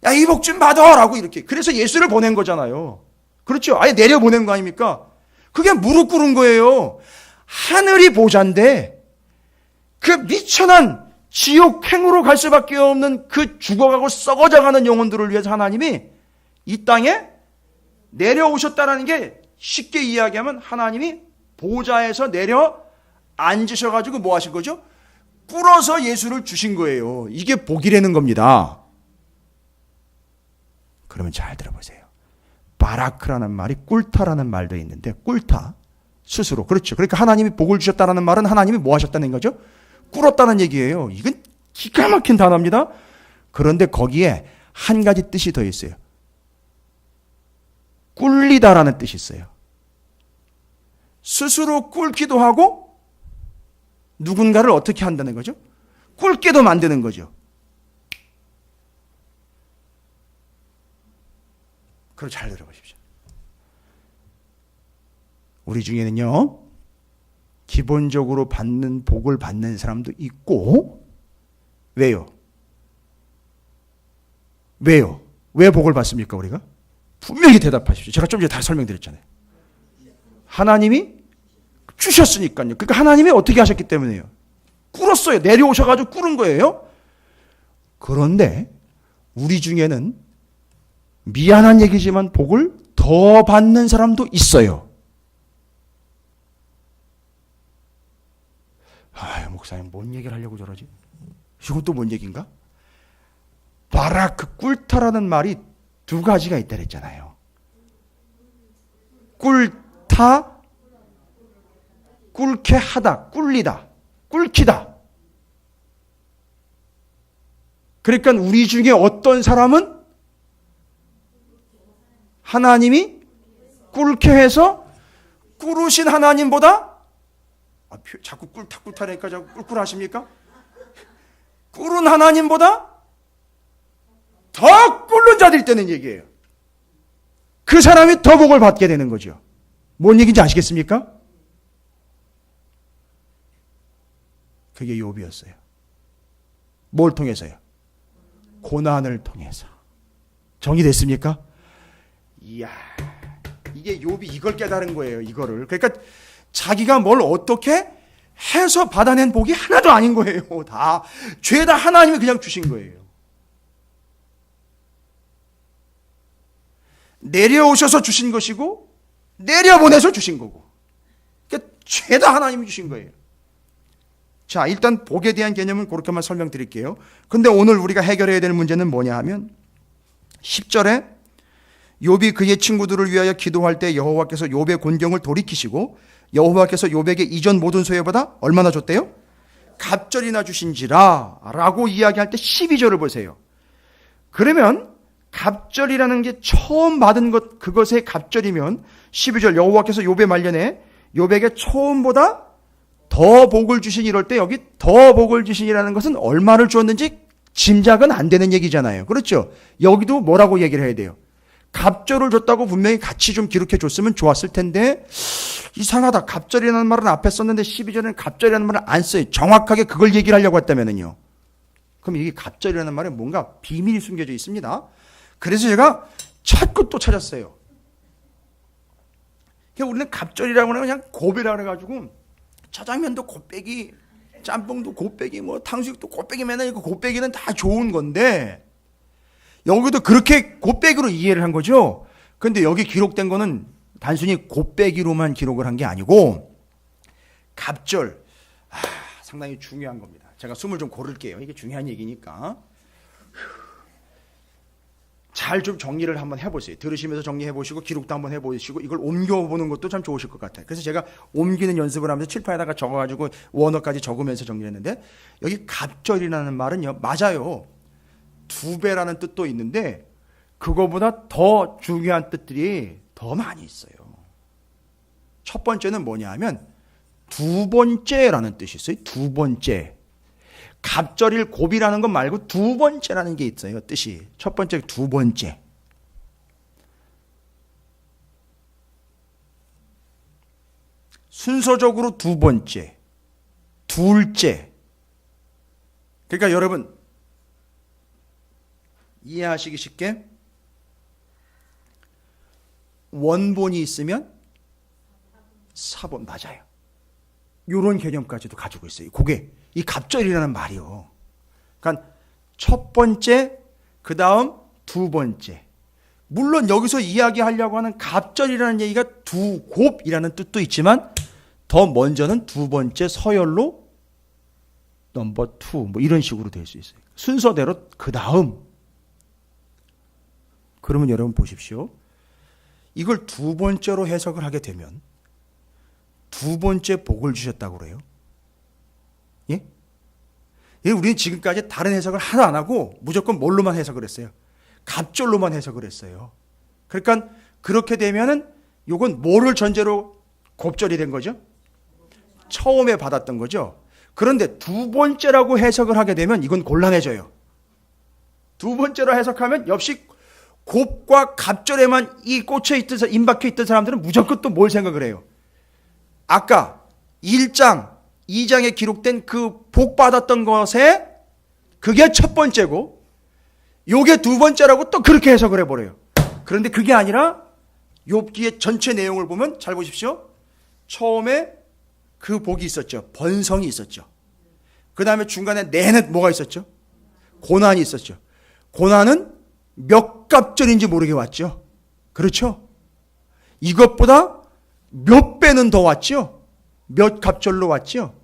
야, 이 복 좀 받아라고 이렇게. 그래서 예수를 보낸 거잖아요. 그렇죠? 아예 내려보낸 거 아닙니까? 그게 무릎 꿇은 거예요. 하늘이 보좌인데 그 미천한 지옥행으로 갈 수밖에 없는 그 죽어가고 썩어져가는 영혼들을 위해서 하나님이 이 땅에 내려오셨다는 게 쉽게 이야기하면 하나님이 보좌에서 내려 앉으셔가지고 뭐 하신 거죠? 꿇어서 예수를 주신 거예요. 이게 복이라는 겁니다. 그러면 잘 들어보세요. 바라크라는 말이 꿇다라는 말도 있는데 꿇다, 스스로. 그렇죠. 그러니까 하나님이 복을 주셨다는 말은 하나님이 뭐 하셨다는 거죠? 꿇었다는 얘기예요. 이건 기가 막힌 단어입니다. 그런데 거기에 한 가지 뜻이 더 있어요. 꿇리다라는 뜻이 있어요. 스스로 꿇기도 하고 누군가를 어떻게 한다는 거죠? 꿇게도 만드는 거죠. 그럼 잘 들어보십시오. 우리 중에는요, 기본적으로 받는 복을 받는 사람도 있고, 왜요? 왜요? 왜 복을 받습니까, 우리가? 분명히 대답하십시오. 제가 좀 전에 다 설명드렸잖아요. 하나님이 주셨으니까요. 그러니까 하나님이 어떻게 하셨기 때문에요. 꿇었어요. 내려오셔가지고 꿇은 거예요. 그런데 우리 중에는 미안한 얘기지만 복을 더 받는 사람도 있어요. 아, 목사님 뭔 얘기를 하려고 저러지? 이건 또 뭔 얘기인가? 바라크, 꿇다라는 말이 두 가지가 있다 그랬잖아요. 꿇다, 꿇게 하다, 꿇리다, 꿇기다. 그러니까 우리 중에 어떤 사람은 하나님이 꿇게 해서 꿇으신 하나님보다 자꾸 꿇다니까 자꾸 꿇꾸라 하십니까? 꿇은 하나님보다 더 꿇는 자들이 있다는 얘기예요. 그 사람이 더 복을 받게 되는 거죠. 뭔 얘기인지 아시겠습니까? 그게 욥이었어요. 뭘 통해서요? 고난을 통해서. 정리됐습니까? 이야, 이게 욥이 이걸 깨달은 거예요. 이거를. 그러니까 자기가 뭘 어떻게 해서 받아낸 복이 하나도 아닌 거예요. 다 죄다 하나님이 그냥 주신 거예요. 내려오셔서 주신 것이고 내려보내서 주신 거고. 그러니까 죄다 하나님이 주신 거예요. 자, 일단 복에 대한 개념은 그렇게만 설명드릴게요. 근데 오늘 우리가 해결해야 될 문제는 뭐냐 하면 10절에 욥이 그의 친구들을 위하여 기도할 때 여호와께서 욥의 곤경을 돌이키시고 여호와께서 욥에게 이전 모든 소유보다 얼마나 줬대요? 갑절이나 주신지라 라고 이야기할 때 12절을 보세요. 그러면 갑절이라는 게 처음 받은 것, 그것의 갑절이면 12절 여호와께서 욥의 말년에 욥에게 처음보다 더 복을 주신 이럴 때 여기 더 복을 주신이라는 것은 얼마를 주었는지 짐작은 안 되는 얘기잖아요. 그렇죠? 여기도 뭐라고 얘기를 해야 돼요? 갑절을 줬다고 분명히 같이 좀 기록해 줬으면 좋았을 텐데 이상하다. 갑절이라는 말은 앞에 썼는데 12절에는 갑절이라는 말을 안 써요. 정확하게 그걸 얘기를 하려고 했다면요. 그럼 이게 갑절이라는 말에 뭔가 비밀이 숨겨져 있습니다. 그래서 제가 찾고 또 찾았어요. 우리는 갑절이라고 하면 그냥 고비라 그래가지고 짜장면도 곱빼기, 짬뽕도 곱빼기, 뭐 탕수육도 곱빼기, 맨날 이거 곱빼기는 다 좋은 건데 여기도 그렇게 곱빼기로 이해를 한 거죠. 그런데 여기 기록된 거는 단순히 곱빼기로만 기록을 한 게 아니고 갑절, 상당히 중요한 겁니다. 제가 숨을 좀 고를게요. 이게 중요한 얘기니까. 잘 좀 정리를 한번 해보세요. 들으시면서 정리해보시고 기록도 한번 해보시고 이걸 옮겨보는 것도 참 좋으실 것 같아요. 그래서 제가 옮기는 연습을 하면서 칠판에다가 적어가지고 원어까지 적으면서 정리를 했는데, 여기 갑절이라는 말은요, 맞아요. 2배라는 뜻도 있는데 그거보다 더 중요한 뜻들이 더 많이 있어요. 첫 번째는 뭐냐 하면 두 번째라는 뜻이 있어요. 두 번째. 갑절일 곱이라는 것 말고 두 번째라는 게 있어요. 뜻이. 첫 번째, 두 번째. 순서적으로 두 번째, 둘째. 그러니까 여러분 이해하시기 쉽게 원본이 있으면 사본, 맞아요. 이런 개념까지도 가지고 있어요. 그게 이 갑절이라는 말이요. 그러니까 첫 번째, 그 다음 두 번째. 물론 여기서 이야기하려고 하는 갑절이라는 얘기가 두 곱이라는 뜻도 있지만 더 먼저는 두 번째 서열로 넘버 투 뭐 이런 식으로 될 수 있어요. 순서대로 그 다음. 그러면 여러분 보십시오. 이걸 두 번째로 해석을 하게 되면 두 번째 복을 주셨다고 그래요. 예? 우리는 지금까지 다른 해석을 하나 안 하고 무조건 뭘로만 해석을 했어요? 갑절로만 해석을 했어요. 그러니까 그렇게 되면은 요건 뭐를 전제로 곱절이 된 거죠? 처음에 받았던 거죠. 그런데 두 번째라고 해석을 하게 되면 이건 곤란해져요. 두 번째로 해석하면 역시 곱과 갑절에만 이 꽂혀 있던, 임박혀 있던 사람들은 무조건 또 뭘 생각을 해요? 아까 1장, 2장에 기록된 그 복 받았던 것에 그게 첫 번째고 요게 두 번째라고 또 그렇게 해석을 해버려요. 그런데 그게 아니라 욥기의 전체 내용을 보면 잘 보십시오. 처음에 그 복이 있었죠. 번성이 있었죠. 그 다음에 중간에 내내 뭐가 있었죠? 고난이 있었죠. 고난은 몇 갑절인지 모르게 왔죠. 그렇죠? 이것보다 몇 배는 더 왔죠. 몇 갑절로 왔죠.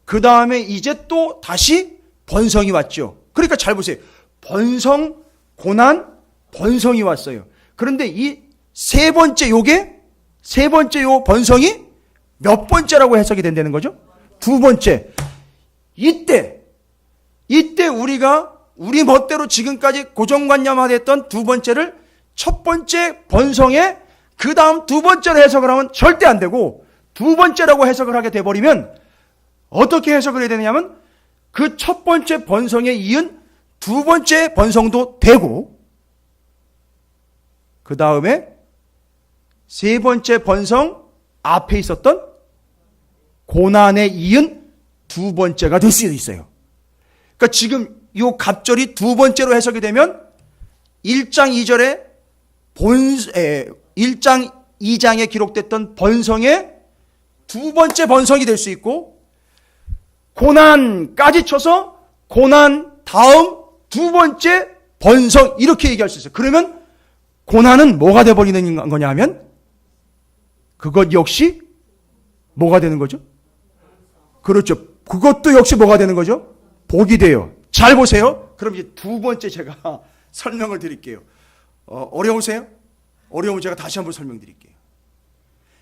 그 다음에 이제 또 다시 번성이 왔죠. 그러니까 잘 보세요. 번성, 고난, 번성이 왔어요. 그런데 이 세 번째 요게, 세 번째 요 번성이 몇 번째라고 해석이 된다는 거죠? 두 번째. 이때 우리가 우리 멋대로 지금까지 고정관념화됐던 두 번째를 첫 번째 번성에 그 다음 두 번째로 해석을 하면 절대 안 되고, 두 번째라고 해석을 하게 돼버리면 어떻게 해석을 해야 되냐면 그 첫 번째 번성에 이은 두 번째 번성도 되고, 그 다음에 세 번째 번성 앞에 있었던 고난에 이은 두 번째가 될 수 있어요. 그러니까 지금 이 갑절이 두 번째로 해석이 되면 1장 2절에 1장 2장에 기록됐던 번성의 두 번째 번성이 될 수 있고, 고난까지 쳐서 고난 다음 두 번째 번성 이렇게 얘기할 수 있어요. 그러면 고난은 뭐가 돼버리는 거냐 하면 그것 역시 뭐가 되는 거죠? 그렇죠. 그것도 역시 뭐가 되는 거죠? 복이 돼요. 잘 보세요. 그럼 이제 두 번째 제가 설명을 드릴게요. 어려우세요? 어려우면 제가 다시 한번 설명드릴게요.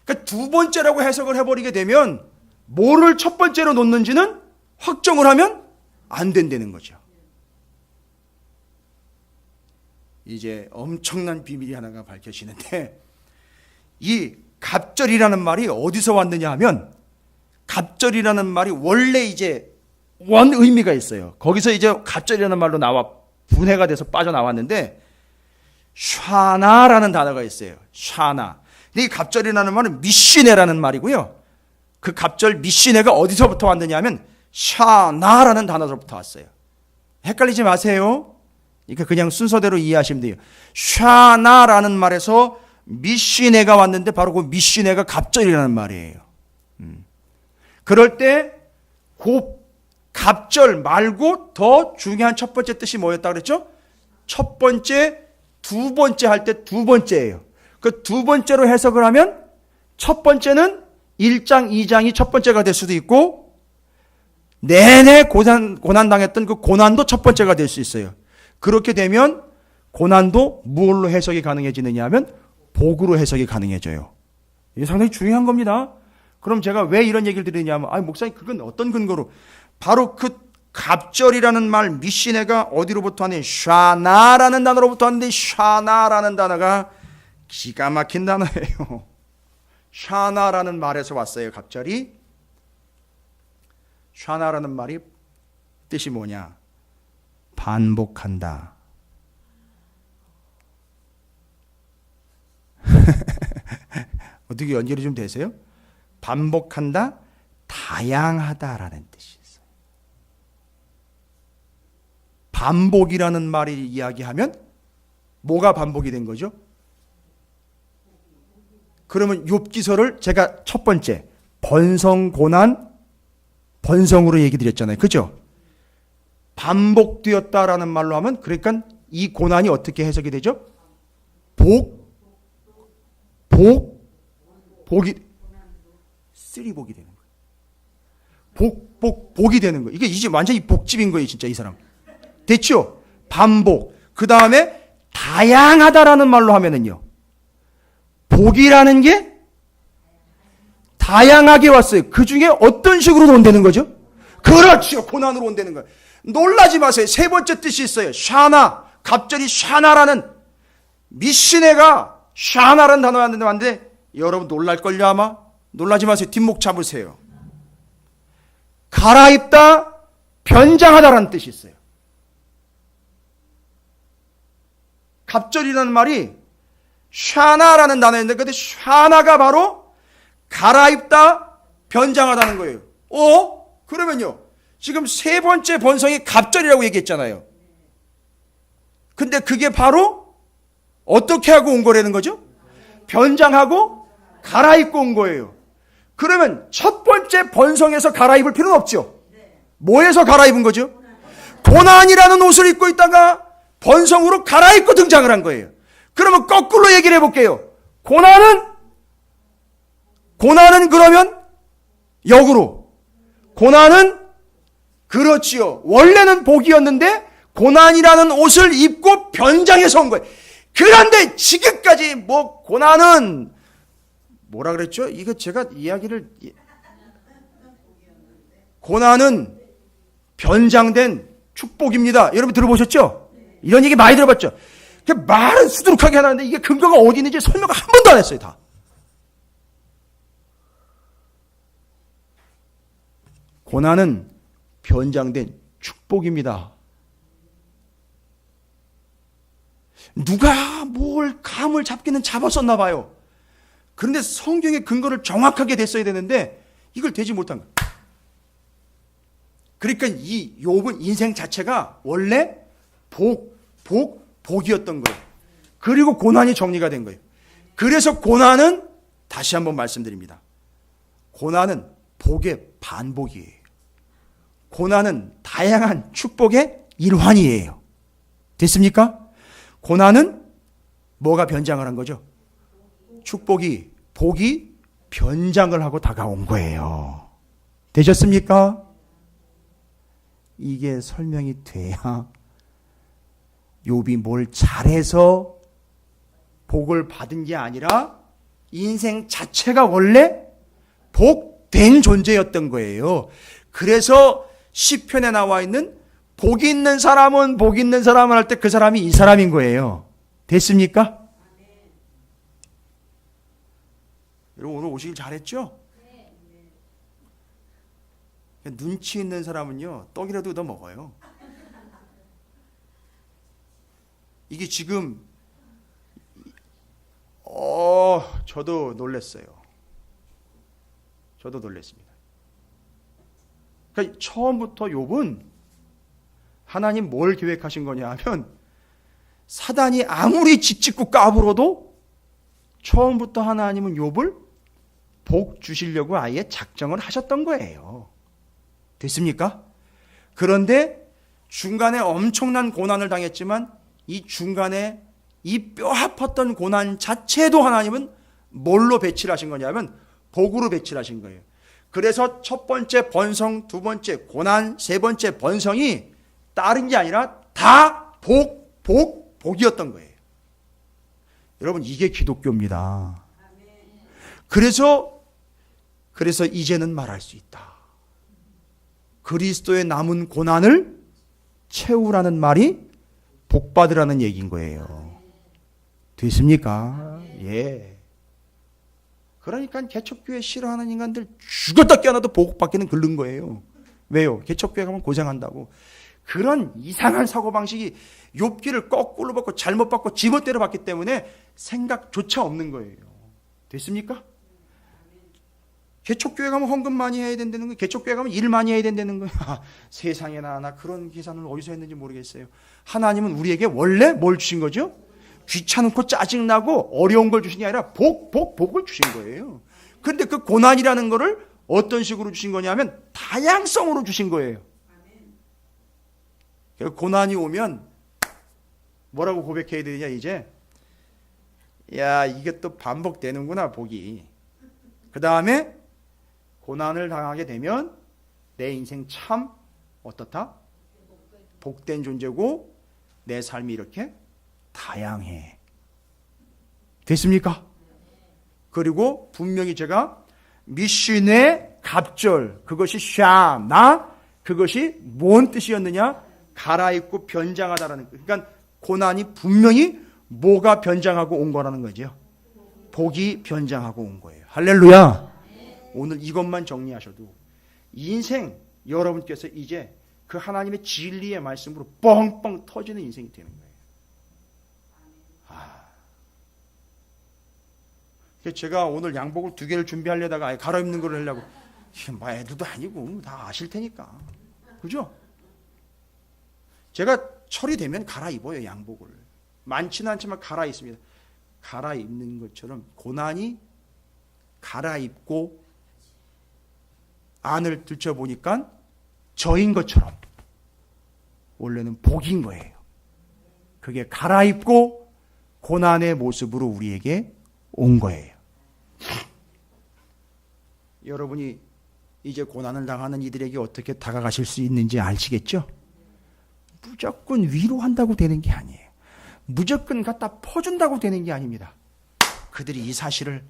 그러니까 두 번째라고 해석을 해버리게 되면 뭐를 첫 번째로 놓는지는 확정을 하면 안 된다는 거죠. 이제 엄청난 비밀이 하나가 밝혀지는데, 이 갑절이라는 말이 어디서 왔느냐 하면, 갑절이라는 말이 원래 이제 원 의미가 있어요. 거기서 이제 갑절이라는 말로 분해가 돼서 빠져나왔는데, 샤나라는 단어가 있어요. 샤나. 근데 이 갑절이라는 말은 미시네라는 말이고요. 그 갑절 미시네가 어디서부터 왔느냐 하면 샤나라는 단어로부터 왔어요. 헷갈리지 마세요. 그러니까 그냥 순서대로 이해하시면 돼요. 샤나라는 말에서 미시네가 왔는데 바로 그 미시네가 갑절이라는 말이에요. 그럴 때 갑절 말고 더 중요한 첫 번째 뜻이 뭐였다 그랬죠? 첫 번째, 두 번째 할 때 두 번째예요. 그 두 번째로 해석을 하면 첫 번째는 1장, 2장이 첫 번째가 될 수도 있고, 내내 고난당했던 그 고난도 첫 번째가 될 수 있어요. 그렇게 되면 고난도 무엇로 해석이 가능해지느냐 하면 복으로 해석이 가능해져요. 이게 상당히 중요한 겁니다. 그럼 제가 왜 이런 얘기를 드리냐면, 목사님 그건 어떤 근거로? 바로 그 갑절이라는 말, 미시네가 어디로부터 왔니? 샤나라는 단어로부터 왔는데, 샤나라는 단어가 기가 막힌 단어예요. 샤나라는 말에서 왔어요, 갑절이. 샤나라는 말이 뜻이 뭐냐? 반복한다. 어떻게 연결이 좀 되세요? 반복한다, 다양하다라는 뜻이 있어요. 반복이라는 말을 이야기하면 뭐가 반복이 된 거죠? 그러면 욥기서를 제가 첫 번째 번성, 고난, 번성으로 얘기 드렸잖아요. 그죠? 반복되었다라는 말로 하면 그러니까 이 고난이 어떻게 해석이 되죠? 복이 쓰리복이 되는 거예요. 복이 되는 거예요. 이게 이제 완전히 복집인 거예요, 진짜 이 사람. 됐죠? 반복. 그 다음에 다양하다라는 말로 하면은요. 복이라는 게 다양하게 왔어요. 그 중에 어떤 식으로 온다는 거죠? 그렇죠. 고난으로 온다는 거예요. 놀라지 마세요. 세 번째 뜻이 있어요. 샤나. 갑절이 샤나라는 미시네가 샤나라는 단어가 왔는데 여러분 놀랄걸요 아마? 놀라지 마세요. 뒷목 잡으세요. 갈아입다, 변장하다라는 뜻이 있어요. 갑절이라는 말이 샤나라는 단어인데 근데 샤나가 바로 갈아입다, 변장하다는 거예요. 그러면요. 지금 세 번째 번성이 갑절이라고 얘기했잖아요. 근데 그게 바로 어떻게 하고 온 거라는 거죠? 변장하고 갈아입고 온 거예요. 그러면 첫 번째 번성에서 갈아입을 필요는 없죠. 뭐에서 갈아입은 거죠? 고난이라는 옷을 입고 있다가 번성으로 갈아입고 등장을 한 거예요. 그러면 거꾸로 얘기를 해볼게요. 고난은 그러면 역으로. 고난은 그렇지요. 원래는 복이었는데 고난이라는 옷을 입고 변장해서 온 거예요. 그런데 지금까지 고난은 뭐라 그랬죠? 이거 제가 이야기를 고난은 변장된 축복입니다. 여러분 들어보셨죠? 이런 얘기 많이 들어봤죠? 말은 수두룩하게 하는데 이게 근거가 어디 있는지 설명을 한 번도 안 했어요. 다. 고난은 변장된 축복입니다. 누가 뭘 감을 잡기는 잡았었나 봐요. 그런데 성경의 근거를 정확하게 댔어야 되는데 이걸 대지 못한 거예요. 그러니까 이 욥은 인생 자체가 원래 복이었던 거예요. 그리고 고난이 정리가 된 거예요. 그래서 고난은 다시 한번 말씀드립니다. 고난은 복의 반복이에요. 고난은 다양한 축복의 일환이에요. 됐습니까? 고난은 뭐가 변장을 한 거죠? 복이 변장을 하고 다가온 거예요. 되셨습니까? 이게 설명이 돼야 욥이 뭘 잘해서 복을 받은 게 아니라 인생 자체가 원래 복된 존재였던 거예요. 그래서 시편에 나와 있는 복 있는 사람은 할 때 그 사람이 이 사람인 거예요. 됐습니까? 여러분 오늘 오시길 잘했죠? 눈치 있는 사람은요 떡이라도 얻어 먹어요. 이게 지금 저도 놀랐어요. 저도 놀랐습니다. 그러니까 처음부터 욥은 하나님 뭘 계획하신 거냐 하면 사단이 아무리 짓짓고 까불어도 처음부터 하나님은 욥을 복 주시려고 아예 작정을 하셨던 거예요. 됐습니까? 그런데 중간에 엄청난 고난을 당했지만 이 중간에 이 뼈 아팠던 고난 자체도 하나님은 뭘로 배치를 하신 거냐면 복으로 배치를 하신 거예요. 그래서 첫 번째 번성, 두 번째 고난, 세 번째 번성이 다른 게 아니라 다 복이었던 거예요. 여러분, 이게 기독교입니다. 그래서 이제는 말할 수 있다. 그리스도의 남은 고난을 채우라는 말이 복받으라는 얘기인 거예요. 됐습니까? 예. 그러니까 개척교회 싫어하는 인간들 죽었다 깨어나도 복받기는 글른 거예요. 왜요? 개척교회 가면 고생한다고. 그런 이상한 사고방식이 욥기를 거꾸로 받고 잘못 받고 지멋대로 받기 때문에 생각조차 없는 거예요. 됐습니까? 개척교회 가면 헌금 많이 해야 된다는 거예요. 개척교회 가면 일 많이 해야 된다는 거예요. 세상에나 나 그런 계산을 어디서 했는지 모르겠어요. 하나님은 우리에게 원래 뭘 주신 거죠? 귀찮고 짜증나고 어려운 걸 주신 게 아니라 복을 주신 거예요. 그런데 그 고난이라는 거를 어떤 식으로 주신 거냐면 다양성으로 주신 거예요. 고난이 오면 뭐라고 고백해야 되냐 이제? 야, 이게 또 반복되는구나, 복이. 그 다음에 고난을 당하게 되면 내 인생 참 어떻다? 복된 존재고 내 삶이 이렇게 다양해. 됐습니까? 그리고 분명히 제가 미신의 갑절, 그것이 샤나, 그것이 뭔 뜻이었느냐? 갈아입고 변장하다라는 거. 그러니까 고난이 분명히 뭐가 변장하고 온 거라는 거죠. 복이 변장하고 온 거예요. 할렐루야. 오늘 이것만 정리하셔도 인생 여러분께서 이제 그 하나님의 진리의 말씀으로 뻥뻥 터지는 인생이 되는 거예요. 제가 오늘 양복을 2개를 준비하려다가 갈아입는 걸 하려고, 이게 뭐 애들도 아니고 다 아실 테니까. 그죠? 제가 철이 되면 갈아입어요, 양복을. 많지는 않지만 갈아입습니다. 갈아입는 것처럼 고난이 갈아입고 안을 들춰보니까 저인 것처럼 원래는 복인 거예요. 그게 갈아입고 고난의 모습으로 우리에게 온 거예요. 여러분이 이제 고난을 당하는 이들에게 어떻게 다가가실 수 있는지 아시겠죠? 무조건 위로한다고 되는 게 아니에요. 무조건 갖다 퍼준다고 되는 게 아닙니다. 그들이 이 사실을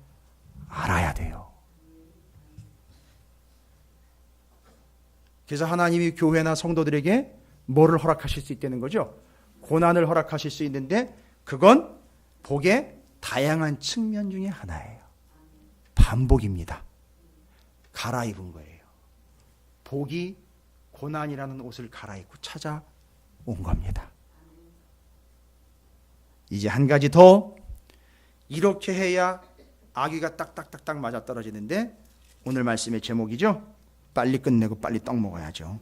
알아야 돼요. 그래서 하나님이 교회나 성도들에게 뭐를 허락하실 수 있다는 거죠? 고난을 허락하실 수 있는데 그건 복의 다양한 측면 중에 하나예요. 반복입니다. 갈아입은 거예요. 복이 고난이라는 옷을 갈아입고 찾아온 겁니다. 이제 한 가지 더, 이렇게 해야 아귀가 딱딱딱딱 맞아떨어지는데 오늘 말씀의 제목이죠. 빨리 끝내고 빨리 떡 먹어야죠.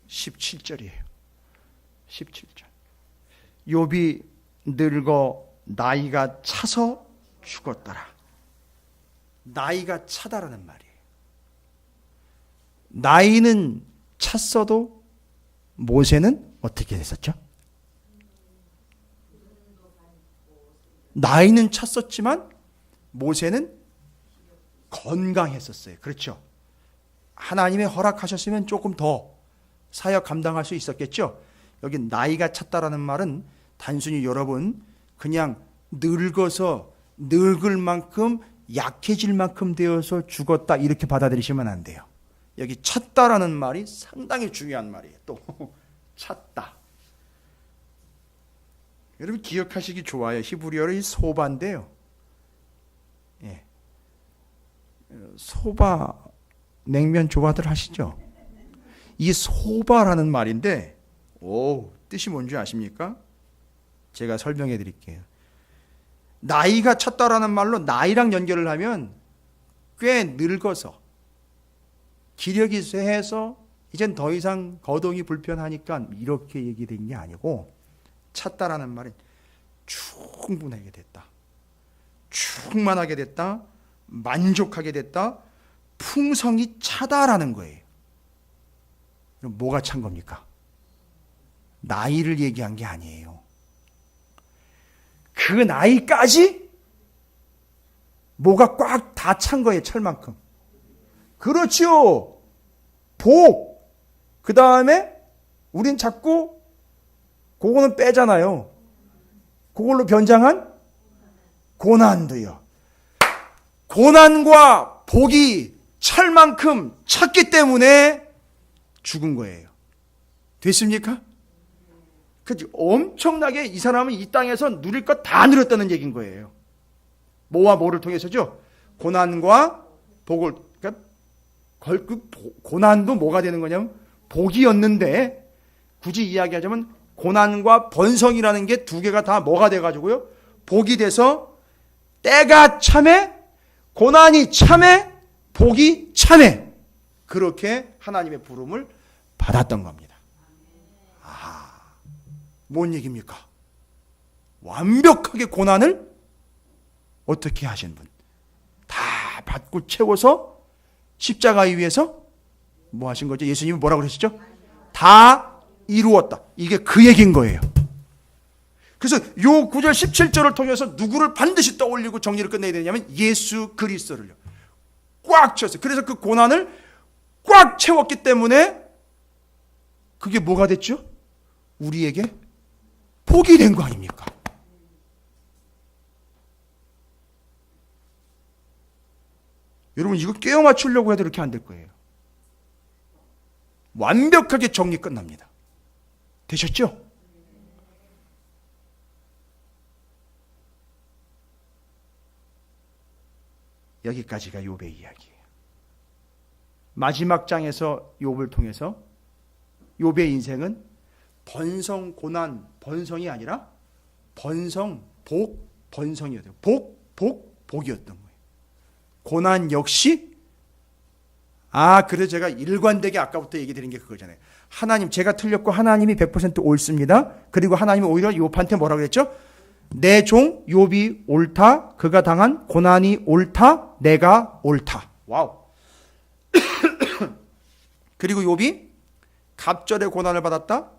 17절이에요. 17절. 욥이 늙어 나이가 차서 죽었더라. 나이가 차다라는 말이에요. 나이는 찼어도 모세는 어떻게 됐었죠? 나이는 찼었지만 모세는 건강했었어요. 그렇죠? 하나님의 허락하셨으면 조금 더 사역 감당할 수 있었겠죠? 여기 나이가 찼다라는 말은 단순히 여러분 그냥 늙어서 늙을 만큼 약해질 만큼 되어서 죽었다 이렇게 받아들이시면 안 돼요. 여기 찼다라는 말이 상당히 중요한 말이에요. 또 찼다. 여러분 기억하시기 좋아요. 히브리어의 소바인데요. 예. 소바 냉면 좋아들 하시죠? 이 소바라는 말인데 뜻이 뭔지 아십니까? 제가 설명해 드릴게요. 나이가 찼다라는 말로 나이랑 연결을 하면 꽤 늙어서 기력이 쇠해서 이젠 더 이상 거동이 불편하니까 이렇게 얘기된 게 아니고, 찼다라는 말은 충분하게 됐다, 충만하게 됐다, 만족하게 됐다, 풍성이 차다라는 거예요. 그럼 뭐가 찬 겁니까? 나이를 얘기한 게 아니에요. 그 나이까지 뭐가 꽉 다 찬 거예요. 철만큼. 그렇죠. 복. 그 다음에 우린 자꾸 그거는 빼잖아요. 그걸로 변장한 고난도요. 고난과 복이 찰 만큼 찼기 때문에 죽은 거예요. 됐습니까? 그치? 엄청나게 이 사람은 이 땅에서 누릴 것 다 누렸다는 얘기인 거예요. 뭐와 뭐를 통해서죠? 고난과 복을, 그러니까 고난도 뭐가 되는 거냐면 복이었는데, 굳이 이야기하자면 고난과 번성이라는 게 두 개가 다 뭐가 돼가지고요? 복이 돼서 때가 참에, 고난이 참에, 복이 참에, 그렇게 하나님의 부름을 받았던 겁니다. 뭔 얘기입니까? 완벽하게 고난을 어떻게 하신 분? 다 받고 채워서 십자가에 위해서 뭐 하신 거죠? 예수님이 뭐라고 그러시죠? 다 이루었다. 이게 그 얘기인 거예요. 그래서 요 9절 17절을 통해서 누구를 반드시 떠올리고 정리를 끝내야 되냐면 예수 그리스도를요. 꽉 채웠어요. 그래서 그 고난을 꽉 채웠기 때문에 그게 뭐가 됐죠? 우리에게 복이 된 거 아닙니까? 여러분 이거 꿰어 맞추려고 해도 이렇게 안 될 거예요. 완벽하게 정리 끝납니다. 되셨죠? 여기까지가 욥의 이야기예요. 마지막 장에서 욥을 통해서 욥의 인생은 번성, 고난, 번성이 아니라 번성, 복, 번성이었어요. 복, 복이었던 거예요. 고난 역시 그래서 제가 일관되게 아까부터 얘기 드린 게 그거잖아요. 하나님, 제가 틀렸고 하나님이 100% 옳습니다. 그리고 하나님은 오히려 욥한테 뭐라고 그랬죠? 내 종 욥이 옳다. 그가 당한 고난이 옳다. 내가 옳다. 와우. 그리고 욥이 갑절의 고난을 받았다.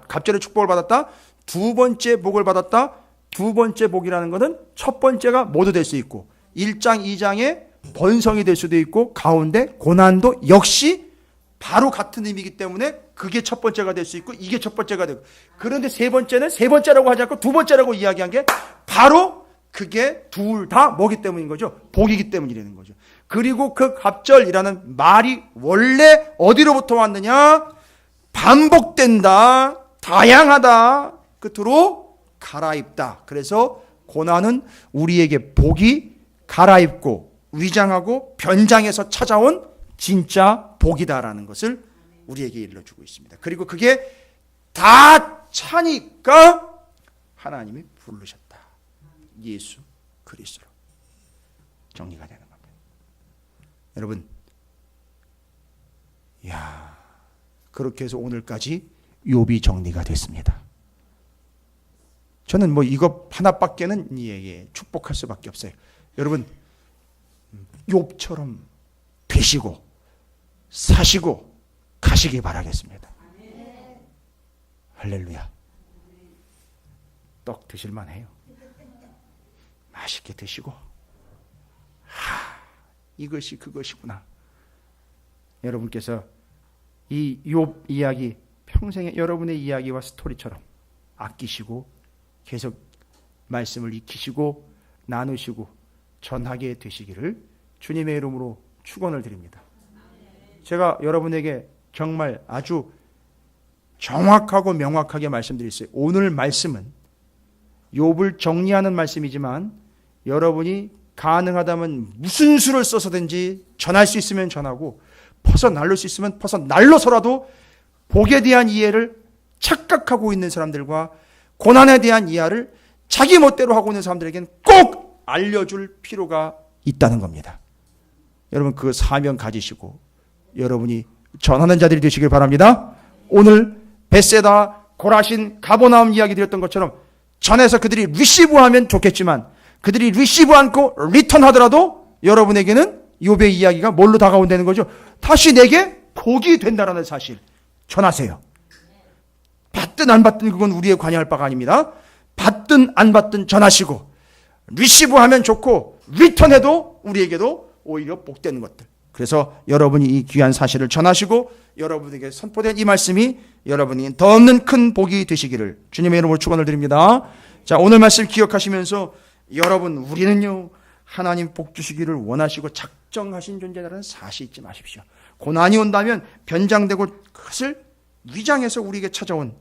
갑절의 축복을 받았다. 두 번째 복을 받았다. 두 번째 복이라는 것은 첫 번째가 모두 될 수 있고 1장, 2장의 번성이 될 수도 있고 가운데 고난도 역시 바로 같은 의미이기 때문에 그게 첫 번째가 될 수 있고 이게 첫 번째가 되고, 그런데 세 번째는 세 번째라고 하지 않고 두 번째라고 이야기한 게 바로 그게 둘 다 뭐기 때문인 거죠? 복이기 때문이라는 거죠. 그리고 그 갑절이라는 말이 원래 어디로부터 왔느냐? 반복된다, 다양하다, 끝으로 갈아입다. 그래서 고난은 우리에게 복이 갈아입고 위장하고 변장해서 찾아온 진짜 복이다라는 것을 우리에게 일러주고 있습니다. 그리고 그게 다 차니까 하나님이 부르셨다. 예수 그리스도로 정리가 되는 겁니다. 여러분, 그렇게 해서 오늘까지 욥이 정리가 됐습니다. 저는 이거 하나밖에는 축복할 수밖에 없어요. 여러분, 욥처럼 되시고 사시고 가시기 바라겠습니다. 할렐루야. 떡 드실만 해요. 맛있게 드시고, 이것이 그것이구나. 여러분께서 이 욥 이야기 평생의 여러분의 이야기와 스토리처럼 아끼시고 계속 말씀을 익히시고 나누시고 전하게 되시기를 주님의 이름으로 축원을 드립니다. 제가 여러분에게 정말 아주 정확하고 명확하게 말씀드렸어요. 오늘 말씀은 욥을 정리하는 말씀이지만 여러분이 가능하다면 무슨 수를 써서든지 전할 수 있으면 전하고 퍼서 날릴 수 있으면 퍼서 날려서라도 복에 대한 이해를 착각하고 있는 사람들과 고난에 대한 이해를 자기 멋대로 하고 있는 사람들에게는 꼭 알려줄 필요가 있다는 겁니다. 여러분 그 사명 가지시고 여러분이 전하는 자들이 되시길 바랍니다. 오늘 벳세다, 고라신, 가버나움 이야기 드렸던 것처럼 전해서 그들이 리시브하면 좋겠지만 그들이 리시브 않고 리턴하더라도 여러분에게는 욥의 이야기가 뭘로 다가온다는 거죠? 다시 내게 복이 된다라는 사실 전하세요. 받든 안 받든 그건 우리의 관여할 바가 아닙니다. 받든 안 받든 전하시고 리시브하면 좋고 리턴해도 우리에게도 오히려 복되는 것들, 그래서 여러분이 이 귀한 사실을 전하시고 여러분에게 선포된 이 말씀이 여러분이 더 없는 큰 복이 되시기를 주님의 이름으로 축원을 드립니다. 자, 오늘 말씀 기억하시면서 여러분, 우리는요 하나님 복 주시기를 원하시고 작정하신 존재라는 사실 잊지 마십시오. 고난이 온다면 변장되고 그것을 위장해서 우리에게 찾아온,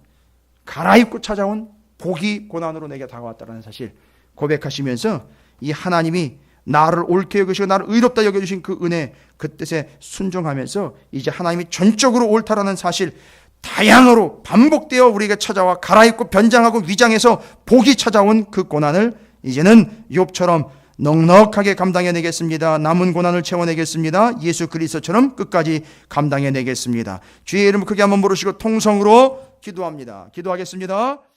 갈아입고 찾아온 복이 고난으로 내게 다가왔다는 사실 고백하시면서 이 하나님이 나를 옳게 여기시고 나를 의롭다 여겨주신 그 은혜, 그 뜻에 순종하면서 이제 하나님이 전적으로 옳다라는 사실 다양으로 반복되어 우리에게 찾아와 갈아입고 변장하고 위장해서 복이 찾아온 그 고난을 이제는 욥처럼 넉넉하게 감당해내겠습니다. 남은 고난을 채워내겠습니다. 예수 그리스도처럼 끝까지 감당해내겠습니다. 주의 이름을 크게 한번 부르시고 통성으로 기도합니다. 기도하겠습니다.